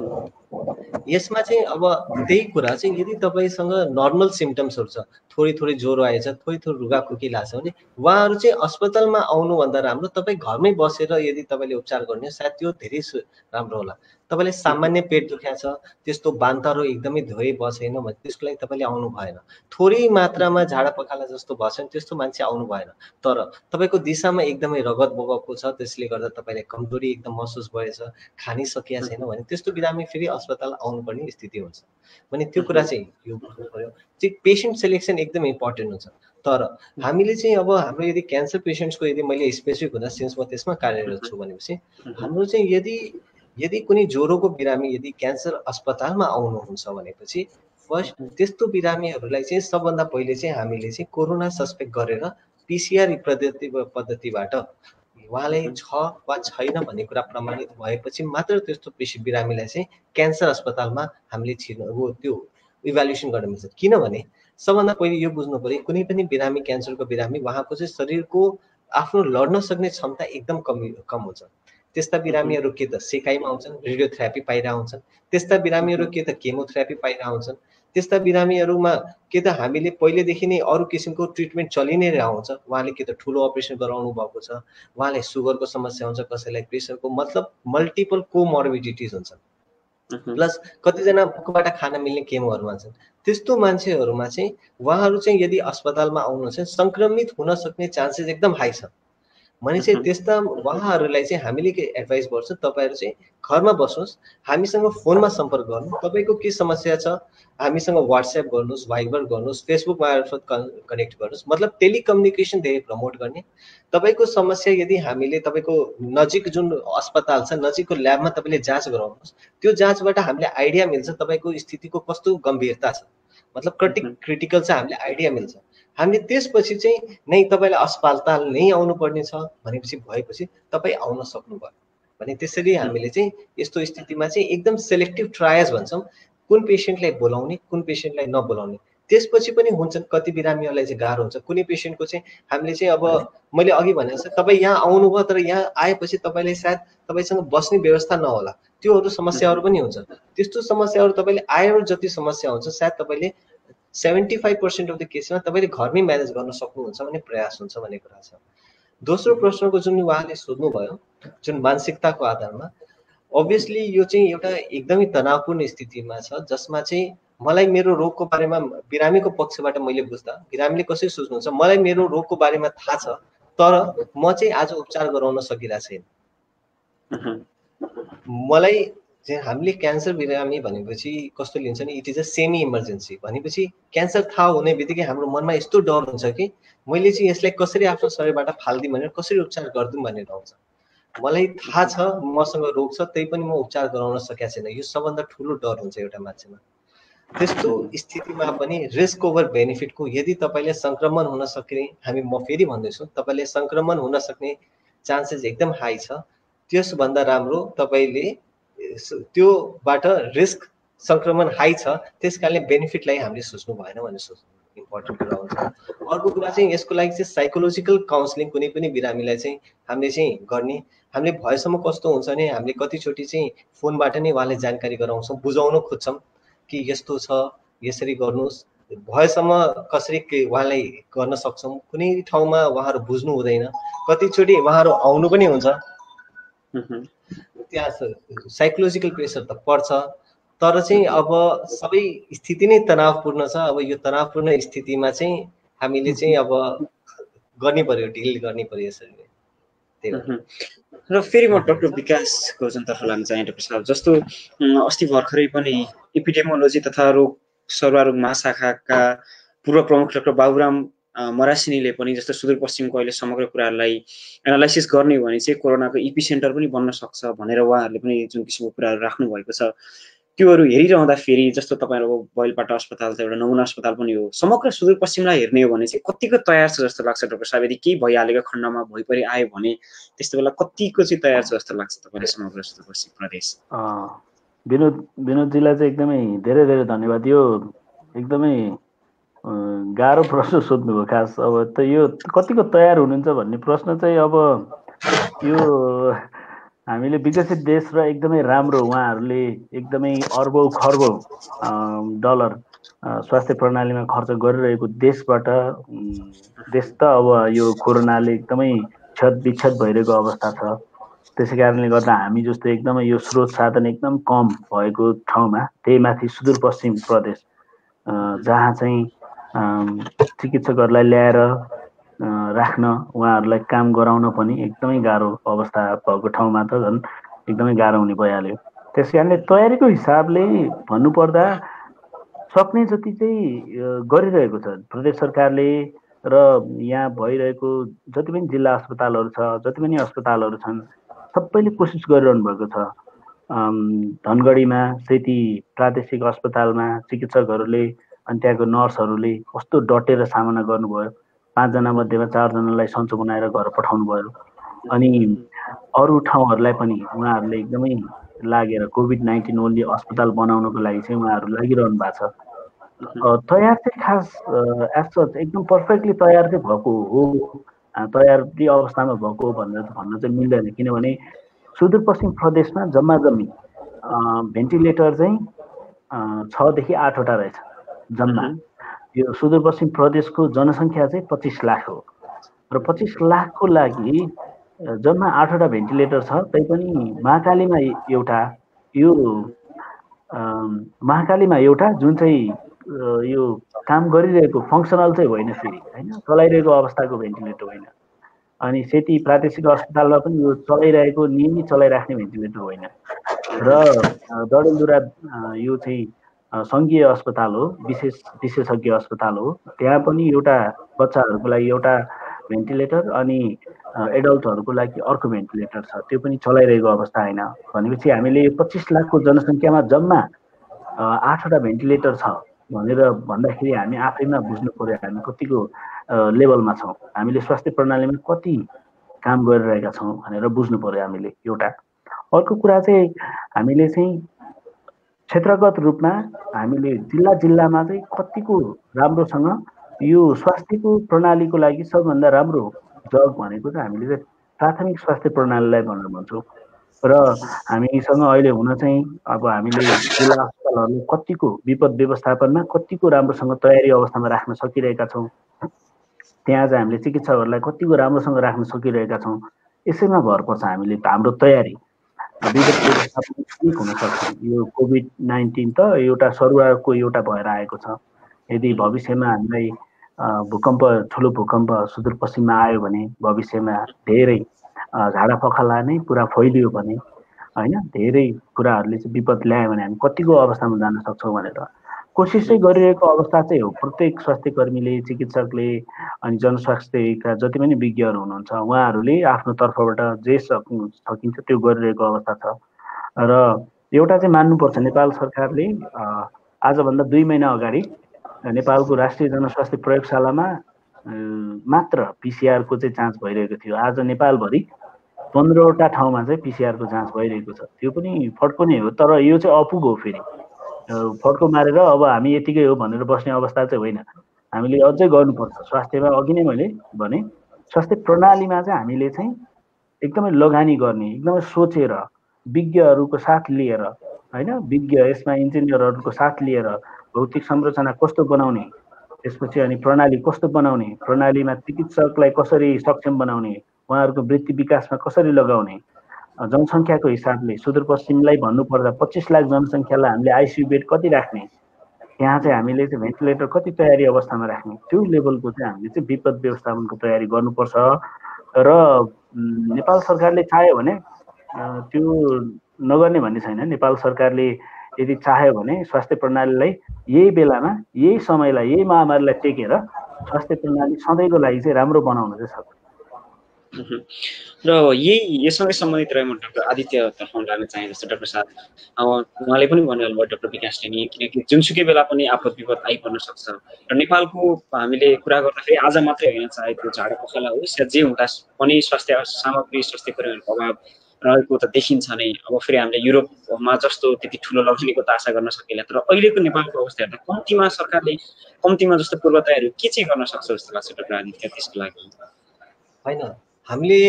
यसमा चाहिँ अब त्यही कुरा चाहिँ यदि तपाईँसँग नर्मल सिम्टम्सहरू छ, थोरै थोरै ज्वरो आएछ, थोरै थोरै रुगाखोकी लाग्छ भने उहाँहरू चाहिँ अस्पतालमा आउनुभन्दा राम्रो तपाईँ घरमै बसेर यदि तपाईँले उपचार गर्ने सायद त्यो धेरै राम्रो होला। तपाईँले सामान्य पेट दुख्या छ, त्यस्तो बान्तरो एकदमै धेरै बसेन भने त्यसको लागि तपाईँले आउनु भएन। थोरै मात्रामा झाडा पखाला जस्तो भएछ भने त्यस्तो मान्छे आउनु भएन। तर तपाईँको दिशामा एकदमै रगत बगाएको छ, त्यसले गर्दा तपाईँलाई कमजोरी एकदम महसुस भएछ, खानै सकिया छैन भने त्यस्तो बिरामी फेरि अस्पताल आउनुपर्ने स्थिति हुन्छ। भने त्यो कुरा चाहिँ यो बुझ्नु पर्यो। चाहिँ पेसेन्ट सेलेक्सन एकदम इम्पोर्टेन्ट हुन्छ। तर हामीले चाहिँ अब हाम्रो यदि क्यान्सर पेसेन्ट्सको यदि मैले स्पेसिफिक हुँदा सिन्स म त्यसमा कार्यरत छु भनेपछि हाम्रो चाहिँ यदि कुनै ज्वरोको बिरामी यदि क्यान्सर अस्पतालमा आउनुहुन्छ भनेपछि फर्स्ट त्यस्तो बिरामीहरूलाई चाहिँ सबभन्दा पहिले चाहिँ हामीले चाहिँ कोरोना सस्पेक्ट गरेर पिसिआर पद्धतिबाट उहाँलाई छ वा छैन भन्ने कुरा प्रमाणित भएपछि मात्र त्यस्तो बिरामीलाई चाहिँ क्यान्सर अस्पतालमा हामीले त्यो इभ्यालुएसन गर्न मिल्छ। किनभने सबभन्दा पहिले यो बुझ्नु पर्यो, कुनै पनि बिरामी क्यान्सरको बिरामी उहाँको चाहिँ शरीरको आफ्नो लड्न सक्ने क्षमता एकदम कम हुन्छ। त्यस्ता बिरामीहरू के त सेकाइमा आउँछन्, रेडियोथेरापी पाइरहेका हुन्छन्, त्यस्ता बिरामीहरू के त केमोथेरापी पाइरहेका हुन्छन्, त्यस्ता बिरामीहरूमा के त हामीले पहिलेदेखि नै अरू किसिमको ट्रिटमेन्ट चलि नै रहेको हुन्छ। उहाँले के त ठुलो अपरेसन गराउनु भएको छ, उहाँलाई सुगरको समस्या हुन्छ, कसैलाई प्रेसरको, मतलब मल्टिपल कोमर्बिडिटिज हुन्छन्। प्लस कतिजना मुखबाट खान मिल्ने केमोहरूमा छन्। त्यस्तो मान्छेहरूमा चाहिँ उहाँहरू चाहिँ यदि अस्पतालमा आउनु चाहिँ सङ्क्रमित हुन सक्ने चान्सेस एकदम हाई छ। भने चाहिँ त्यस्ता उहाँहरूलाई चाहिँ हामीले के एडभाइस गर्छौँ, तपाईँहरू चाहिँ घरमा बस्नुहोस्, हामीसँग फोनमा सम्पर्क गर्नु, तपाईँको के समस्या छ हामीसँग व्हाट्सएप गर्नुहोस्, भाइबर गर्नुहोस्, फेसबुक मार्फत कनेक्ट गर्नुहोस्, मतलब टेलिकम्युनिकेसन धेरै प्रमोट गर्ने। तपाईँको समस्या यदि हामीले तपाईँको नजिक जुन अस्पताल छ नजिकको ल्याबमा तपाईँले जाँच गराउनुहोस्, त्यो जाँचबाट हामीले आइडिया मिल्छ तपाईँको स्थितिको कस्तो गम्भीरता छ, मतलब क्रिटिकल छ, हामीले आइडिया मिल्छ। हामीले त्यसपछि चाहिँ नै तपाईँलाई अस्पताल नै आउनुपर्ने छ भनेपछि भएपछि तपाईँ आउन सक्नुभयो भने त्यसरी हामीले चाहिँ यस्तो स्थितिमा चाहिँ एकदम सेलेक्टिभ ट्रायल्स भन्छौँ, कुन पेसेन्टलाई बोलाउने कुन पेसेन्टलाई नबोलाउने। त्यसपछि पनि हुन्छन् कति बिरामीहरूलाई चाहिँ गाह्रो हुन्छ। कुनै पेसेन्टको चाहिँ हामीले चाहिँ अब मैले अघि भने जस्तो तपाईँ यहाँ आउनुभयो तर यहाँ आएपछि तपाईँलाई सायद तपाईँसँग बस्ने व्यवस्था नहोला, त्योहरू समस्याहरू पनि हुन्छ। त्यस्तो समस्याहरू तपाईँले आएर जति समस्या हुन्छ सायद तपाईँले 75% अफ द केसमा तपाईँले घरमै म्यानेज गर्न सक्नुहुन्छ भन्ने प्रयास हुन्छ भन्ने कुरा छ। दोस्रो प्रश्नको जुन उहाँले सोध्नुभयो जुन मानसिकताको आधारमा, अभियसली यो चाहिँ एउटा एकदमै तनावपूर्ण स्थितिमा छ जसमा चाहिँ मलाई मेरो रोगको बारेमा बिरामीको पक्षबाट मैले बुझ्दा बिरामीले कसरी सोच्नुहुन्छ, मलाई मेरो रोगको बारेमा थाहा छ तर म चाहिँ आज उपचार गराउन सकिरहेको छैन। मलाई चाहिँ हामीले क्यान्सर बिरामी भनेपछि कस्तो लिन्छ नि, it is a semi emergency भनेपछि क्यान्सर थाहा हुने बित्तिकै हाम्रो मनमा यस्तो डर हुन्छ कि मैले चाहिँ यसलाई कसरी आफ्नो शरीरबाट फाल्दिउँ भनेर कसरी उपचार गरिदिउँ भनेर आउँछ। मलाई थाहा छ मसँग रोग छ त्यही पनि म उपचार गराउन सकेको छैन, यो सबभन्दा ठुलो डर हुन्छ एउटा मान्छेमा। त्यस्तो स्थितिमा पनि रिस्क ओभर बेनिफिटको यदि तपाईँले सङ्क्रमण हुन सक्ने म फेरि भन्दैछु तपाईँले सङ्क्रमण हुन सक्ने चान्सेस एकदम हाई छ, त्यसभन्दा राम्रो तपाईँले त्योबाट रिस्क सङ्क्रमण हाई छ त्यस कारणले बेनिफिटलाई हामीले सोच्नु भएन भन्ने सोच्नु इम्पोर्टेन्ट कुरा हुन्छ। अर्को कुरा चाहिँ यसको लागि चाहिँ साइकोलोजिकल काउन्सिलिङ कुनै पनि बिरामीलाई चाहिँ हामीले चाहिँ गर्ने, हामीले भएसम्म कस्तो हुन्छ भने हामीले कतिचोटि चाहिँ फोनबाट नै उहाँलाई जानकारी गराउँछौँ, बुझाउन खोज्छौँ कि यस्तो छ यसरी गर्नुहोस्, भएसम्म कसरी उहाँलाई गर्न सक्छौँ। कुनै ठाउँमा उहाँहरू बुझ्नु हुँदैन, कतिचोटि उहाँहरू आउनु पनि हुन्छ, त्यहाँ साइकोलोजिकल प्रेसर त पर्छ, तर चाहिँ अब सबै स्थिति नै तनावपूर्ण छ। अब यो तनावपूर्ण स्थितिमा चाहिँ हामीले चाहिँ अब गर्नै पर्यो, डिल गर्नै पर्यो यसरी नै। र फेरि म डाक्टर विकास गौचनतर्फ लाग्न चाहे डाक्टर साहब, जस्तो अस्ति भर्खरै पनि एपिडेमोलोजी तथा रोग सर्वारोग महाशाखाका पूर्व प्रमुख डाक्टर बाबुराम मरासिनीले पनि जस्तो सुदूरपश्चिमको अहिले समग्र कुराहरूलाई एनालाइसिस गर्ने हो भने चाहिँ कोरोनाको इपी सेन्टर पनि बन्न सक्छ भनेर उहाँहरूले पनि जुन किसिमको कुराहरू राख्नु भएको छ, त्योहरू हेरिरहँदा फेरि जस्तो तपाईँहरूको बैलपाटा अस्पताल त एउटा नमुना अस्पताल पनि हो, समग्र सुदूरपश्चिमलाई हेर्ने हो भने चाहिँ कतिको तयार छ जस्तो लाग्छ डाक्टर साहब? यदि केही भइहालेको खण्डमा भइपरि आयो भने त्यस्तो बेला कतिको चाहिँ तयार छ जस्तो लाग्छ तपाईँले समग्र सुदूरपश्चिम प्रदेश? विनोदजीलाई चाहिँ एकदमै धेरै धेरै धन्यवाद। यो एकदमै गाह्रो प्रश्न सोध्नुभयो। खास अब त यो कतिको तयार हुनुहुन्छ भन्ने प्रश्न चाहिँ अब यो हामीले विकसित देश र एकदमै राम्रो उहाँहरूले एकदमै अर्बौं खर्बौं डलर स्वास्थ्य प्रणालीमा खर्च गरिरहेको देशबाट देश त अब यो कोरोनाले एकदमै क्षत भइरहेको अवस्था छ। त्यसै कारणले गर्दा हामी जस्तो एकदमै यो स्रोत साधन एकदम कम भएको ठाउँमा, त्यही माथि सुदूरपश्चिम प्रदेश जहाँ चाहिँ चिकित्सकहरूलाई ल्याएर राख्न, उहाँहरूलाई काम गराउन पनि एकदमै गाह्रो अवस्था भएको ठाउँमा त झन् एकदमै गाह्रो हुने भइहाल्यो। त्यस कारणले तयारीको हिसाबले भन्नुपर्दा सक्ने जति चाहिँ गरिरहेको छ प्रदेश सरकारले र यहाँ भइरहेको जति पनि जिल्ला अस्पतालहरू छ, जति पनि अस्पतालहरू छन्, सबैले कोसिस गरिरहनु भएको छ। धनगढीमा सेती प्रादेशिक अस्पतालमा चिकित्सकहरूले अनि त्यहाँको नर्सहरूले कस्तो डटेर सामना गर्नुभयो। 5 जना मध्येमा 4 जनालाई सन्चो बनाएर घर पठाउनु भयो। अनि अरू ठाउँहरूलाई पनि उहाँहरूले एकदमै लागेर कोभिड-19 ओन्ली अस्पताल बनाउनको लागि चाहिँ उहाँहरू लागिरहनु भएको छ। तयार चाहिँ खास एज एकदम पर्फेक्टली तयार चाहिँ भएको हो, तयारी अवस्थामा भएको हो भनेर भन्न चाहिँ मिल्दैन। किनभने सुदूरपश्चिम प्रदेशमा जम्मा जम्मी भेन्टिलेटर चाहिँ 6 देखि 8 वटा रहेछ जम्मा। यो सुदूरपश्चिम प्रदेशको जनसङ्ख्या चाहिँ 25 लाख हो र 25 लाखको लागि जम्मा 8 वटा भेन्टिलेटर छ। तैपनि महाकालीमा एउटा जुन चाहिँ यो काम गरिरहेको फङ्सनल चाहिँ होइन, फेरि होइन चलाइरहेको अवस्थाको भेन्टिलेटर होइन। अनि सेती प्रादेशिक अस्पतालमा पनि यो चलाइरहेको नियमित चलाइराख्ने भेन्टिलेटर होइन। र डडेलधुरा यो चाहिँ सङ्घीय अस्पताल हो, विशेषज्ञ अस्पताल हो, त्यहाँ पनि एउटा बच्चाहरूको लागि एउटा भेन्टिलेटर अनि एडल्टहरूको लागि अर्को भेन्टिलेटर छ, त्यो पनि चलाइरहेको अवस्था होइन। भनेपछि हामीले 25 लाखको जनसङ्ख्यामा जम्मा 8 वटा भेन्टिलेटर छ भनेर भन्दाखेरि हामी आफैमा बुझ्नु पर्यो हामी कतिको लेभलमा छौँ, हामीले स्वास्थ्य प्रणालीमा कति काम गरिरहेका छौँ भनेर बुझ्नु पर्यो हामीले एउटा। अर्को कुरा चाहिँ हामीले चाहिँ क्षेत्रगत रूपमा हामीले जिल्लामा चाहिँ कतिको राम्रोसँग यो स्वास्थ्यको प्रणालीको लागि सबभन्दा राम्रो जग भनेको चाहिँ हामीले चाहिँ प्राथमिक स्वास्थ्य प्रणालीलाई भनेर भन्छौँ। र हामीसँग अहिले हुन चाहिँ अब हामीले जिल्ला अस्पतालहरू कतिको विपद व्यवस्थापनमा कतिको राम्रोसँग तयारी अवस्थामा राख्न सकिरहेका छौँ, त्यहाँ चाहिँ हामीले चिकित्सकहरूलाई कतिको राम्रोसँग राख्न सकिरहेका छौँ, यसैमा भर पर्छ हामीले हाम्रो तयारी। विगत व्यवस्थापन हुन सक्छ। यो कोभिड-19 त एउटा सरुवाको एउटा भएर आएको छ। यदि भविष्यमा हामीलाई ठुलो भूकम्प सुदूरपश्चिममा आयो भने, भविष्यमा धेरै झाडा पखाला नै पुरा फैलियो भने, होइन धेरै कुराहरूले चाहिँ विपद ल्यायो भने हामी कतिको अवस्थामा जान सक्छौँ भनेर कोसिस चाहिँ गरिरहेको अवस्था चाहिँ हो। प्रत्येक स्वास्थ्य कर्मीले, चिकित्सकले अनि जनस्वास्थ्यका जति पनि विज्ञहरू हुनुहुन्छ उहाँहरूले आफ्नो तर्फबाट जे सकिन्छ त्यो गरिरहेको अवस्था छ। र एउटा चाहिँ मान्नुपर्छ, नेपाल सरकारले आजभन्दा 2 महिना अगाडि नेपालको राष्ट्रिय जनस्वास्थ्य प्रयोगशालामा मात्र पिसिआरको चाहिँ जाँच भइरहेको थियो। आज नेपालभरि 15वटा ठाउँमा चाहिँ पिसिआरको जाँच भइरहेको छ। त्यो पनि फड्को नै हो, तर यो चाहिँ अपुग हो। फेरि फड्को मारेर अब हामी यतिकै हो भनेर बस्ने अवस्था चाहिँ होइन। हामीले अझै गर्नुपर्छ। स्वास्थ्यमा अघि नै मैले भने स्वास्थ्य प्रणालीमा चाहिँ हामीले चाहिँ एकदमै लगानी गर्ने, एकदमै सोचेर विज्ञहरूको साथ लिएर हैन, विज्ञ यसमा इन्जिनियरहरूको साथ लिएर भौतिक संरचना कस्तो बनाउने, त्यसपछि अनि प्रणाली कस्तो बनाउने, प्रणालीमा चिकित्सकलाई कसरी सक्षम बनाउने, उहाँहरूको वृत्ति विकासमा कसरी लगाउने, जनसङ्ख्याको हिसाबले सुदूरपश्चिमलाई भन्नुपर्दा 25 लाख जनसङ्ख्यालाई हामीले आइसियु बेड कति राख्ने, त्यहाँ चाहिँ हामीले चाहिँ भेन्टिलेटर कति तयारी अवस्थामा राख्ने, त्यो लेभलको चाहिँ हामीले चाहिँ विपद व्यवस्थापनको तयारी गर्नुपर्छ। र नेपाल सरकारले चाह्यो भने त्यो नगर्ने भन्ने छैन। नेपाल सरकारले यदि चाह्यो भने स्वास्थ्य प्रणालीलाई यही बेलामा, यही समयलाई, यही महामारीलाई टेकेर स्वास्थ्य प्रणाली सधैँको लागि चाहिँ राम्रो बनाउन चाहिँ सक्छ। र यससँगै सम्बन्धित रहेर म डाक्टर आदित्य तर्फमा जान चाहे। जस्तो डाक्टर साहब उहाँले पनि भन्नुभयो डाक्टर विकासले नि, किनकि जुनसुकै बेला पनि आपद विपद आइपर्न सक्छ। र नेपालको हामीले कुरा गर्दाखेरि आज मात्रै होइन, चाहे त्यो झाडा पखाला होस् या जे हुँदा पनि स्वास्थ्य सामग्री, स्वास्थ्य कर्मीहरूको अभाव रहेको त देखिन्छ नै। अब फेरि हामीले युरोपमा जस्तो त्यति ठुलो लगानीको त आशा गर्न सकिएला, तर अहिलेको नेपालको अवस्था हेर्दा कम्तीमा सरकारले कम्तीमा जस्तो पूर्व तयारी के चाहिँ गर्न सक्छ जस्तो लाग्छ डाक्टर आदित्य त्यसको लागि? होइन, हामीले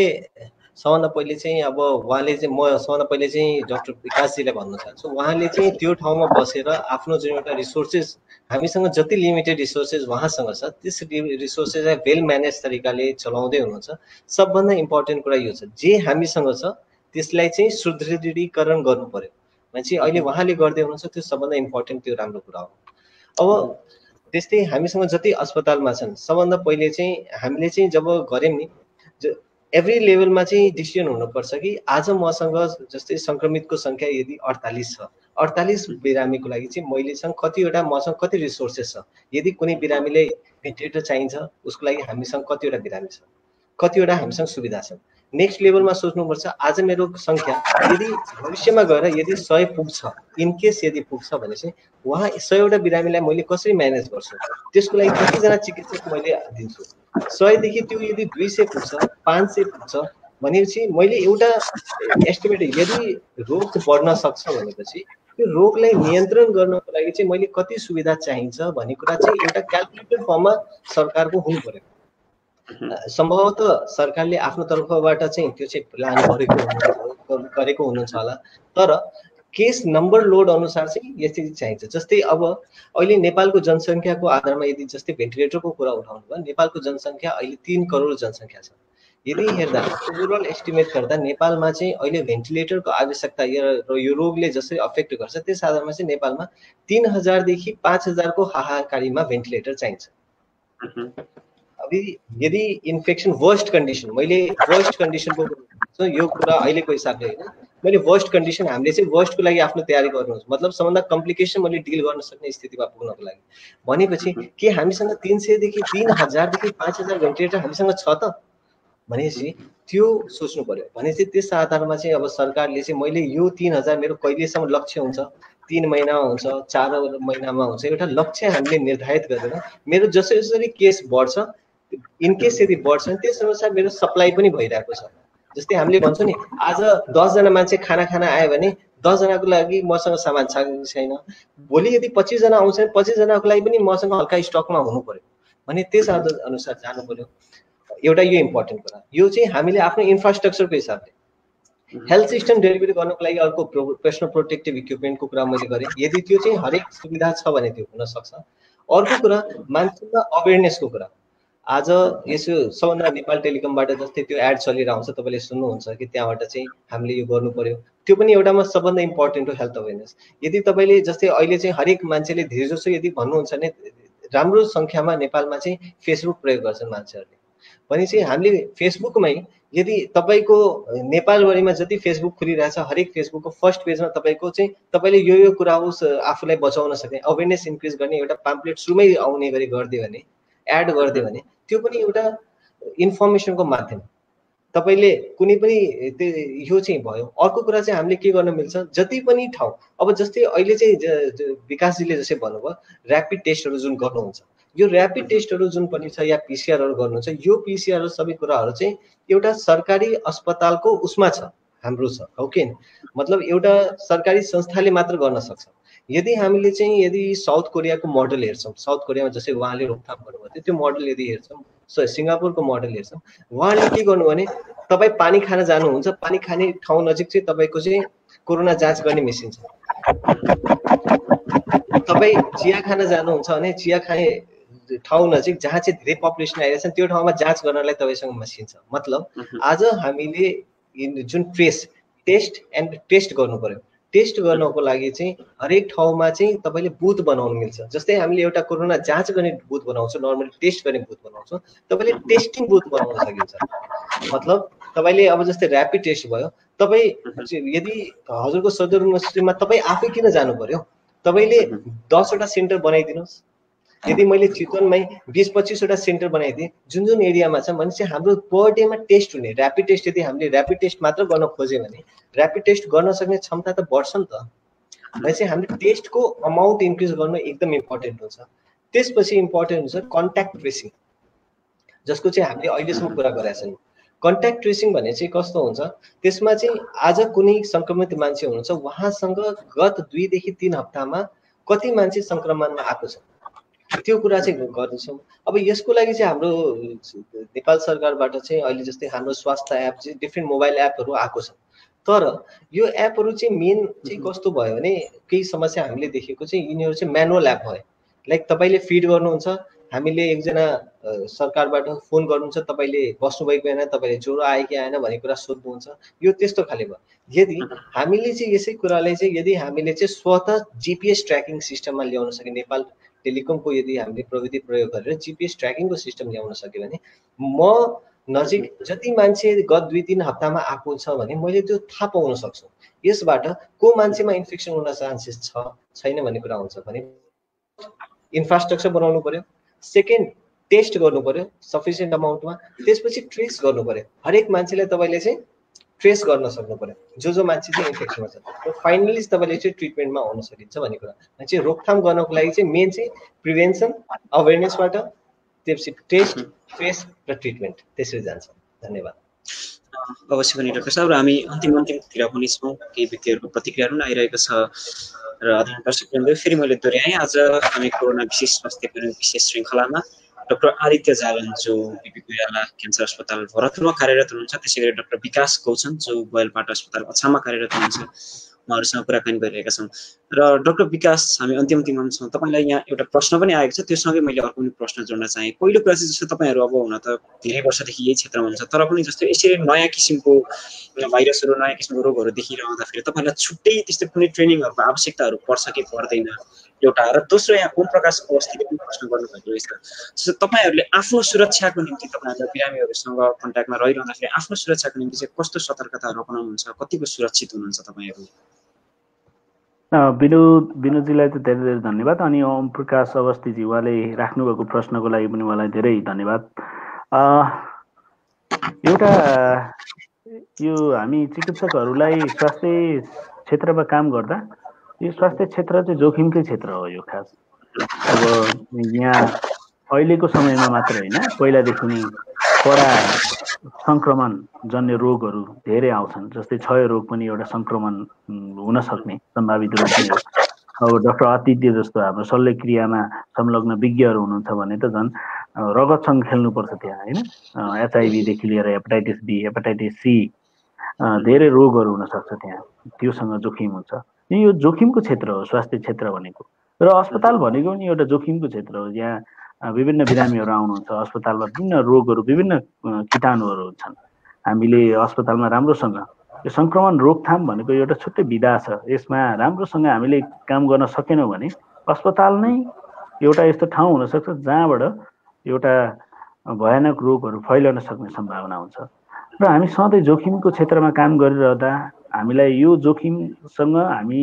सबभन्दा पहिले चाहिँ अब उहाँले चाहिँ म सबभन्दा पहिले चाहिँ डाक्टर विकासजीलाई भन्न चाहन्छु। उहाँले चाहिँ त्यो ठाउँमा बसेर आफ्नो जुन एउटा रिसोर्सेस, हामीसँग जति लिमिटेड रिसोर्सेस उहाँसँग छ, त्यस रिसोर्सेसलाई वेल म्यानेज तरिकाले चलाउँदै हुनुहुन्छ। सबभन्दा इम्पोर्टेन्ट कुरा यो छ, जे हामीसँग छ त्यसलाई चाहिँ सुदृढीकरण गर्नु पर्यो। मान्छे अहिले उहाँले गर्दै हुनुहुन्छ, त्यो सबभन्दा इम्पोर्टेन्ट, त्यो राम्रो कुरा हो। अब त्यस्तै हामीसँग जति अस्पतालमा छन्, सबभन्दा पहिले चाहिँ हामीले चाहिँ जब गऱ्यौँ नि, एभ्री लेभलमा चाहिँ डिसिजन हुनुपर्छ कि आज मसँग जस्तै सङ्क्रमितको सङ्ख्या यदि 48 छ, 48 बिरामीको लागि चाहिँ मैलेसँग कतिवटा, मसँग कति रिसोर्सेस छ। यदि कुनै बिरामीले भेन्टिलेटर चाहिन्छ, उसको लागि हामीसँग कतिवटा बिरामी छ, कतिवटा हामीसँग सुविधा छ। नेक्स्ट लेभलमा सोच्नुपर्छ, आज मेरो सङ्ख्या यदि भविष्यमा गएर यदि 100 पुग्छ, इनकेस यदि पुग्छ भने चाहिँ उहाँ 100वटा बिरामीलाई मैले कसरी म्यानेज गर्छु, त्यसको लागि कतिजना चिकित्सक मैले दिन्छु। 100 देखि त्यो यदि 200 पुग्छ, 500 पुग्छ भनेपछि मैले एउटा एस्टिमेट, यदि रोग बढ्न सक्छ भनेपछि त्यो रोगलाई नियन्त्रण गर्नको लागि चाहिँ मैले कति सुविधा चाहिन्छ भन्ने कुरा चाहिँ एउटा क्याल्कुलेटेड फर्ममा सरकारको हुनु पर्यो। सम्भवतः सरकारले आफ्नो तर्फबाट चाहिँ त्यो चाहिँ प्लान गरेको हुनुहुन्छ होला, तर केस नम्बर लोड अनुसार चाहिँ यति चाहिन्छ। जस्तै अब अहिले नेपालको जनसङ्ख्याको आधारमा यदि जस्तै भेन्टिलेटरको कुरा उठाउनु भयो, नेपालको जनसङ्ख्या अहिले 3 करोड जनसङ्ख्या छ। यदि हेर्दा ओभरअल एस्टिमेट गर्दा नेपालमा चाहिँ अहिले भेन्टिलेटरको आवश्यकता र यो रोगले जसरी अफेक्ट गर्छ त्यस आधारमा चाहिँ नेपालमा 3000 देखि 5000 को हाहाकारीमा भेन्टिलेटर चाहिन्छ। यदि इन्फेक्सन वर्स्ट कन्डिसन, मैले वर्स्ट कन्डिसनको यो कुरा अहिलेको हिसाबले होइन, मैले वर्स्ट कन्डिसन, हामीले चाहिँ वर्स्टको लागि आफ्नो तयारी गर्नुहोस्, मतलब सबभन्दा कम्प्लिकेसन मैले डिल गर्न सक्ने स्थितिमा पुग्नको लागि भनेपछि के हामीसँग 300 देखि 3000 देखि 5000 भेन्टिलेटर हामीसँग छ त भनेपछि त्यो सोच्नु पर्यो। भनेपछि त्यस आधारमा चाहिँ अब सरकारले चाहिँ मैले यो 3000 मेरो कहिलेसम्म लक्ष्य हुन्छ, 3 महिनामा हुन्छ, 4 महिनामा हुन्छ, एउटा लक्ष्य हामीले निर्धारित गरेर मेरो जसरी केस बढ्छ, इनकेस यदि बढ्छ त्यस अनुसार मेरो सप्लाई पनि भइरहेको छ। जस्तै हामीले भन्छौँ नि, आज 10 जना मान्छे खाना आयो भने 10 जनाको लागि मसँग सामान छैन, भोलि यदि 25 जना आउँछ, 25 जनाको लागि पनि मसँग हल्का स्टकमा हुनु पर्यो भने त्यस अनुसार जानु पर्यो। एउटा यो इम्पोर्टेन्ट कुरा, यो चाहिँ हामीले आफ्नो इन्फ्रास्ट्रक्चरको हिसाबले हेल्थ सिस्टम डेलिभरी गर्नको लागि अर्को पर्सनल प्रोटेक्टिभ इक्विपमेन्टको कुरा मैले गरेँ, यदि त्यो चाहिँ हरेक सुविधा छ भने त्यो हुन सक्छ। अर्को कुरा मान्छेमा अवेरनेसको कुरा, आज यसो सबभन्दा नेपाल टेलिकमबाट जस्तै त्यो एड चलिरहेको हुन्छ, तपाईँले सुन्नुहुन्छ कि त्यहाँबाट चाहिँ हामीले यो गर्नु पर्यो, त्यो पनि एउटामा सबभन्दा इम्पोर्टेन्ट हो हेल्थ अवेरनेस। यदि तपाईँले जस्तै अहिले चाहिँ हरेक मान्छेले धेरै जसो यदि भन्नुहुन्छ भने राम्रो सङ्ख्यामा नेपालमा चाहिँ फेसबुक प्रयोग गर्छन् मान्छेहरूले भने चाहिँ हामीले फेसबुकमै यदि तपाईँको नेपालभरिमा जति फेसबुक खुलिरहेछ, हरेक फेसबुकको फर्स्ट पेजमा तपाईँको चाहिँ तपाईँले यो कुरा होस् आफूलाई बचाउन सक्ने अवेरनेस इन्क्रिज गर्ने एउटा पाम्पलेट सुरुमै आउने गरी गरिदियो भने, एड गरिदियो भने त्यो पनि एउटा इन्फर्मेसनको माध्यम। तपाईले कुनै पनि यो चाहिँ भयो। अर्को कुरा चाहिँ हामीले के गर्न मिल्छ, जति पनि ठाउँ अब जस्तै अहिले चाहिँ विकासजीले जसै भन्नुभयो ऱ्यापिड टेस्टहरू जुन गर्नुहुन्छ, यो ऱ्यापिड टेस्टहरू जुन पनि छ या पिसिआरहरू गर्नुहुन्छ, यो पिसिआर सबै कुराहरू चाहिँ एउटा सरकारी अस्पतालको उसमा छ, हाम्रो छ, हो कि मतलब एउटा सरकारी संस्थाले मात्र गर्न सक्छ। यदि हामीले चाहिँ यदि साउथ कोरियाको मोडल हेर्छौँ, साउथ कोरियामा जसै उहाँले रोकथाम गर्नुभएको थियो त्यो मोडल यदि हेर्छौँ, सिङ्गापुरको मोडल हेर्छौँ, उहाँले के गर्नु भने तपाईँ पानी खान जानुहुन्छ, पानी खाने ठाउँ नजिक चाहिँ तपाईँको चाहिँ कोरोना जाँच गर्ने मेसिन छ। तपाईँ चिया खान जानुहुन्छ भने चिया खाने ठाउँ नजिक जहाँ चाहिँ धेरै पपुलेसन आइरहेको छ त्यो ठाउँमा जाँच गर्नलाई तपाईँसँग मसिन छ। मतलब आज हामीले जुन टेस्ट गर्नु पर्यो, टेस्ट गर्नको लागि चाहिँ हरेक ठाउँमा चाहिँ तपाईँले बुथ बनाउनु मिल्छ। जस्तै हामीले एउटा कोरोना जाँच गर्ने बुथ बनाउँछौँ, नर्मली टेस्ट गर्ने बुथ बनाउँछौँ, तपाईँले टेस्टिङ बुथ बनाउन सकिन्छ। मतलब तपाईँले अब जस्तै ऱ्यापिड टेस्ट भयो, तपाईँ यदि हजुरको सदरमुकाममा तपाईँ आफै किन जानु पर्यो, तपाईँले 10वटा सेन्टर बनाइदिनुहोस्। यदि मैले चितवनमै 20-25वटा सेन्टर बनाइदिएँ जुन जुन एरियामा छ भने चाहिँ हाम्रो पर डेमा टेस्ट हुने ऱ्यापिड टेस्ट, यदि हामीले ऱ्यापिड टेस्ट मात्र गर्न खोज्यो भने ऱ्यापिड टेस्ट गर्न सक्ने क्षमता त बढ्छ नि त। भनेपछि हामीले टेस्टको अमाउन्ट इन्क्रिज गर्न एकदम इम्पोर्टेन्ट हुन्छ। त्यसपछि इम्पोर्टेन्ट हुन्छ कन्ट्याक्ट ट्रेसिङ, जसको चाहिँ हामीले अहिलेसम्म कुरा गरेका छैनौँ। कन्ट्याक्ट ट्रेसिङ भने चाहिँ कस्तो हुन्छ, त्यसमा चाहिँ आज कुनै सङ्क्रमित मान्छे हुनुहुन्छ, उहाँसँग गत 2 देखि 3 हप्तामा कति मान्छे सङ्क्रमणमा आएको छ त्यो कुरा चाहिँ गर्दैछौँ। अब यसको लागि चाहिँ हाम्रो नेपाल सरकारबाट चाहिँ अहिले जस्तै हाम्रो स्वास्थ्य एप चाहिँ डिफ्रेन्ट मोबाइल एपहरू आएको छ। तर यो एपहरू चाहिँ मेन चाहिँ कस्तो भयो भने केही समस्या हामीले देखेको चाहिँ यिनीहरू चाहिँ म्यानुअल एप भयो। लाइक तपाईँले फिड गर्नुहुन्छ, हामीले एकजना सरकारबाट फोन गर्नुहुन्छ, तपाईँले बस्नुभएको होइन, तपाईँले ज्वरो आयो कि आएन भन्ने कुरा सोध्नुहुन्छ, यो त्यस्तो खाले भयो। यदि हामीले चाहिँ यसै कुरालाई चाहिँ यदि हामीले चाहिँ स्वतः जिपिएस ट्र्याकिङ सिस्टममा ल्याउन सक्यो, नेपाल टेलिकमको यदि हामीले प्रविधि प्रयोग गरेर जिपिएस ट्र्याकिङको सिस्टम ल्याउन सक्यो भने म नजिक जति मान्छे गत 2-3 हप्तामा आएको छ भने मैले त्यो थाहा पाउन सक्छु। यसबाट को मान्छेमा इन्फेक्सन हुन चान्सेस छ छैन भन्ने कुरा हुन्छ भने इन्फ्रास्ट्रक्चर बनाउनु पर्यो, सेकेन्ड टेस्ट गर्नु पर्यो सफिसियन्ट अमाउन्टमा, त्यसपछि ट्रेस गर्नु पर्यो। हरेक मान्छेलाई तपाईँले चाहिँ ट्रेस गर्न सक्नु पर्यो जो मान्छे चाहिँ इन्फेक्सनमा छ, र फाइनली तपाईँले चाहिँ ट्रिटमेन्टमा आउन सकिन्छ भन्ने कुरा। चाहिँ रोकथाम गर्नको लागि चाहिँ मेन चाहिँ प्रिभेन्सन अवेरनेसबाट त्यसपछि टेस्ट ट्रेस र ट्रिटमेन्ट त्यसरी जान्छ। धन्यवाद। अवश्य पनि डाक्टर साहब, हामी अन्तिमतिर पनि छौँ, केही व्यक्तिहरूको प्रतिक्रियाहरू पनि आइरहेको छ र आदरणीय दर्शकवृन्द फेरि मैले दोहोऱ्याएँ, आज हामी कोरोना विशेष स्वास्थ्य विशेष श्रृङ्खलामा डाक्टर आदित्य जालन जो बिपी कोइराला क्यान्सर अस्पताल भरतपुरमा कार्यरत हुनुहुन्छ, त्यसै गरी डाक्टर विकास गौचन जो बैलपाटा अस्पताल अछाममा कार्यरत हुनुहुन्छ, उहाँहरूसँग कुराकानी गरिरहेका छौँ। र डाक्टर विकास, हामी अन्तिममा छौँ। तपाईँलाई यहाँ एउटा प्रश्न पनि आएको छ, त्योसँगै मैले अर्को पनि प्रश्न जोड्न चाहेँ। पहिलो कुरा चाहिँ जस्तो तपाईँहरू अब हुन त धेरै वर्षदेखि यही क्षेत्रमा हुनुहुन्छ, तर पनि जस्तो यसरी नयाँ किसिमको भाइरसहरू नयाँ किसिमको रोगहरू देखिरहँदाखेरि तपाईँलाई छुट्टै त्यस्तो कुनै ट्रेनिङहरूको आवश्यकताहरू पर्छ कि पर्दैन, एउटा। र दोस्रो यहाँ ओम प्रकाश अवस्थीले पनि प्रश्न गर्नुभएको रहेछ, जस्तो तपाईँहरूले आफ्नो सुरक्षाको निम्ति तपाईँहरूले बिरामीहरूसँग कन्ट्याक्टमा रहिरहँदाखेरि आफ्नो सुरक्षाको निम्ति चाहिँ कस्तो सतर्कताहरू अपनाउनुहुन्छ, कतिको सुरक्षित हुनुहुन्छ तपाईँहरू? विनोदजीलाई त धेरै धेरै धन्यवाद। अनि ओम प्रकाश अवस्थीजी उहाँले राख्नुभएको प्रश्नको लागि पनि उहाँलाई धेरै धन्यवाद। एउटा यो हामी चिकित्सकहरूलाई स्वास्थ्य क्षेत्रमा काम गर्दा यो स्वास्थ्य क्षेत्र चाहिँ जोखिमकै क्षेत्र हो यो खास। अब यहाँ अहिलेको समयमा मात्र होइन, पहिलादेखि नै कडा सङ्क्रमण जन्य रोगहरू धेरै आउँछन्, जस्तै क्षय रोग पनि एउटा सङ्क्रमण हुन सक्ने सम्भावित रोग नै हो। अब डाक्टर आदित्य जस्तो हाम्रो शल्यक्रियामा संलग्न विज्ञहरू हुनुहुन्छ भने त झन् रगतसँग खेल्नुपर्छ त्यहाँ, होइन? एचआइभीदेखि लिएर हेपाटाइटिस बी, हेपाटाइटिस सी, धेरै रोगहरू हुनसक्छ त्यहाँ, त्योसँग जोखिम हुन्छ। यो जोखिमको क्षेत्र हो स्वास्थ्य क्षेत्र भनेको, र अस्पताल भनेको पनि एउटा जोखिमको क्षेत्र हो। यहाँ विभिन्न बिरामीहरू आउनुहुन्छ, अस्पतालमा विभिन्न रोगहरू, विभिन्न कीटाणुहरू हुन्छन्। हामीले अस्पतालमा राम्रोसँग यो सङ्क्रमण रोकथाम भनेको एउटा छुट्टै विधा छ, यसमा राम्रोसँग हामीले काम गर्न सकेनौँ भने अस्पताल नै एउटा यस्तो ठाउँ हुनसक्छ जहाँबाट एउटा भयानक रोगहरू फैलन सक्ने सम्भावना हुन्छ। र हामी सधैँ जोखिमको क्षेत्रमा काम गरिरहँदा हामीलाई यो जोखिमसँग हामी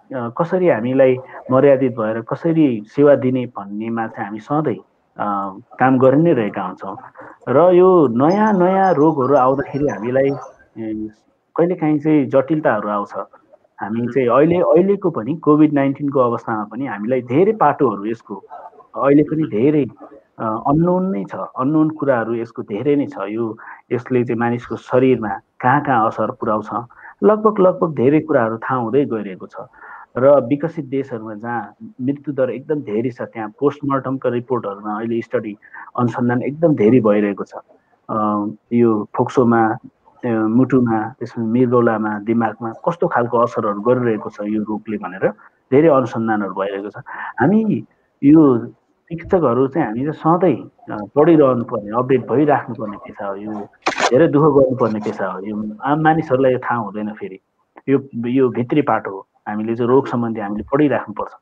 कसरी हामीलाई मर्यादित भएर कसरी सेवा दिने भन्नेमा चाहिँ हामी सधैँ काम गरि नै रहेका हुन्छौँ। र यो नयाँ नयाँ रोगहरू आउँदाखेरि हामीलाई कहिलेकाहीँ चाहिँ जटिलताहरू आउँछ। हामी चाहिँ अहिलेको पनि कोभिड-19को अवस्थामा पनि हामीलाई धेरै पाटोहरू यसको अहिले पनि धेरै अननोन नै छ, अननोन कुराहरू यसको धेरै नै छ। यसले चाहिँ मानिसको शरीरमा कहाँ कहाँ असर पुर्याउँछ लगभग धेरै कुराहरू थाहा हुँदै गइरहेको छ। र विकसित देशहरूमा जहाँ मृत्युदर एकदम धेरै छ त्यहाँ पोस्टमार्टमका रिपोर्टहरूमा अहिले स्टडी अनुसन्धान एकदम धेरै भइरहेको छ। यो फोक्सोमा, मुटुमा, त्यसमा मृगौलामा, दिमागमा कस्तो खालको असरहरू गरिरहेको छ यो रोगले भनेर धेरै अनुसन्धानहरू भइरहेको छ। हामी यो शिक्षकहरू चाहिँ हामी चाहिँ सधैँ पढिरहनु पर्ने, अपडेट भइराख्नुपर्ने पेसा हो। यो धेरै दुःख गर्नुपर्ने पेसा हो। यो आम मानिसहरूलाई यो थाहा हुँदैन। फेरि यो भित्री पाटो हो। हामीले चाहिँ रोग सम्बन्धी हामीले पढिराख्नुपर्छ।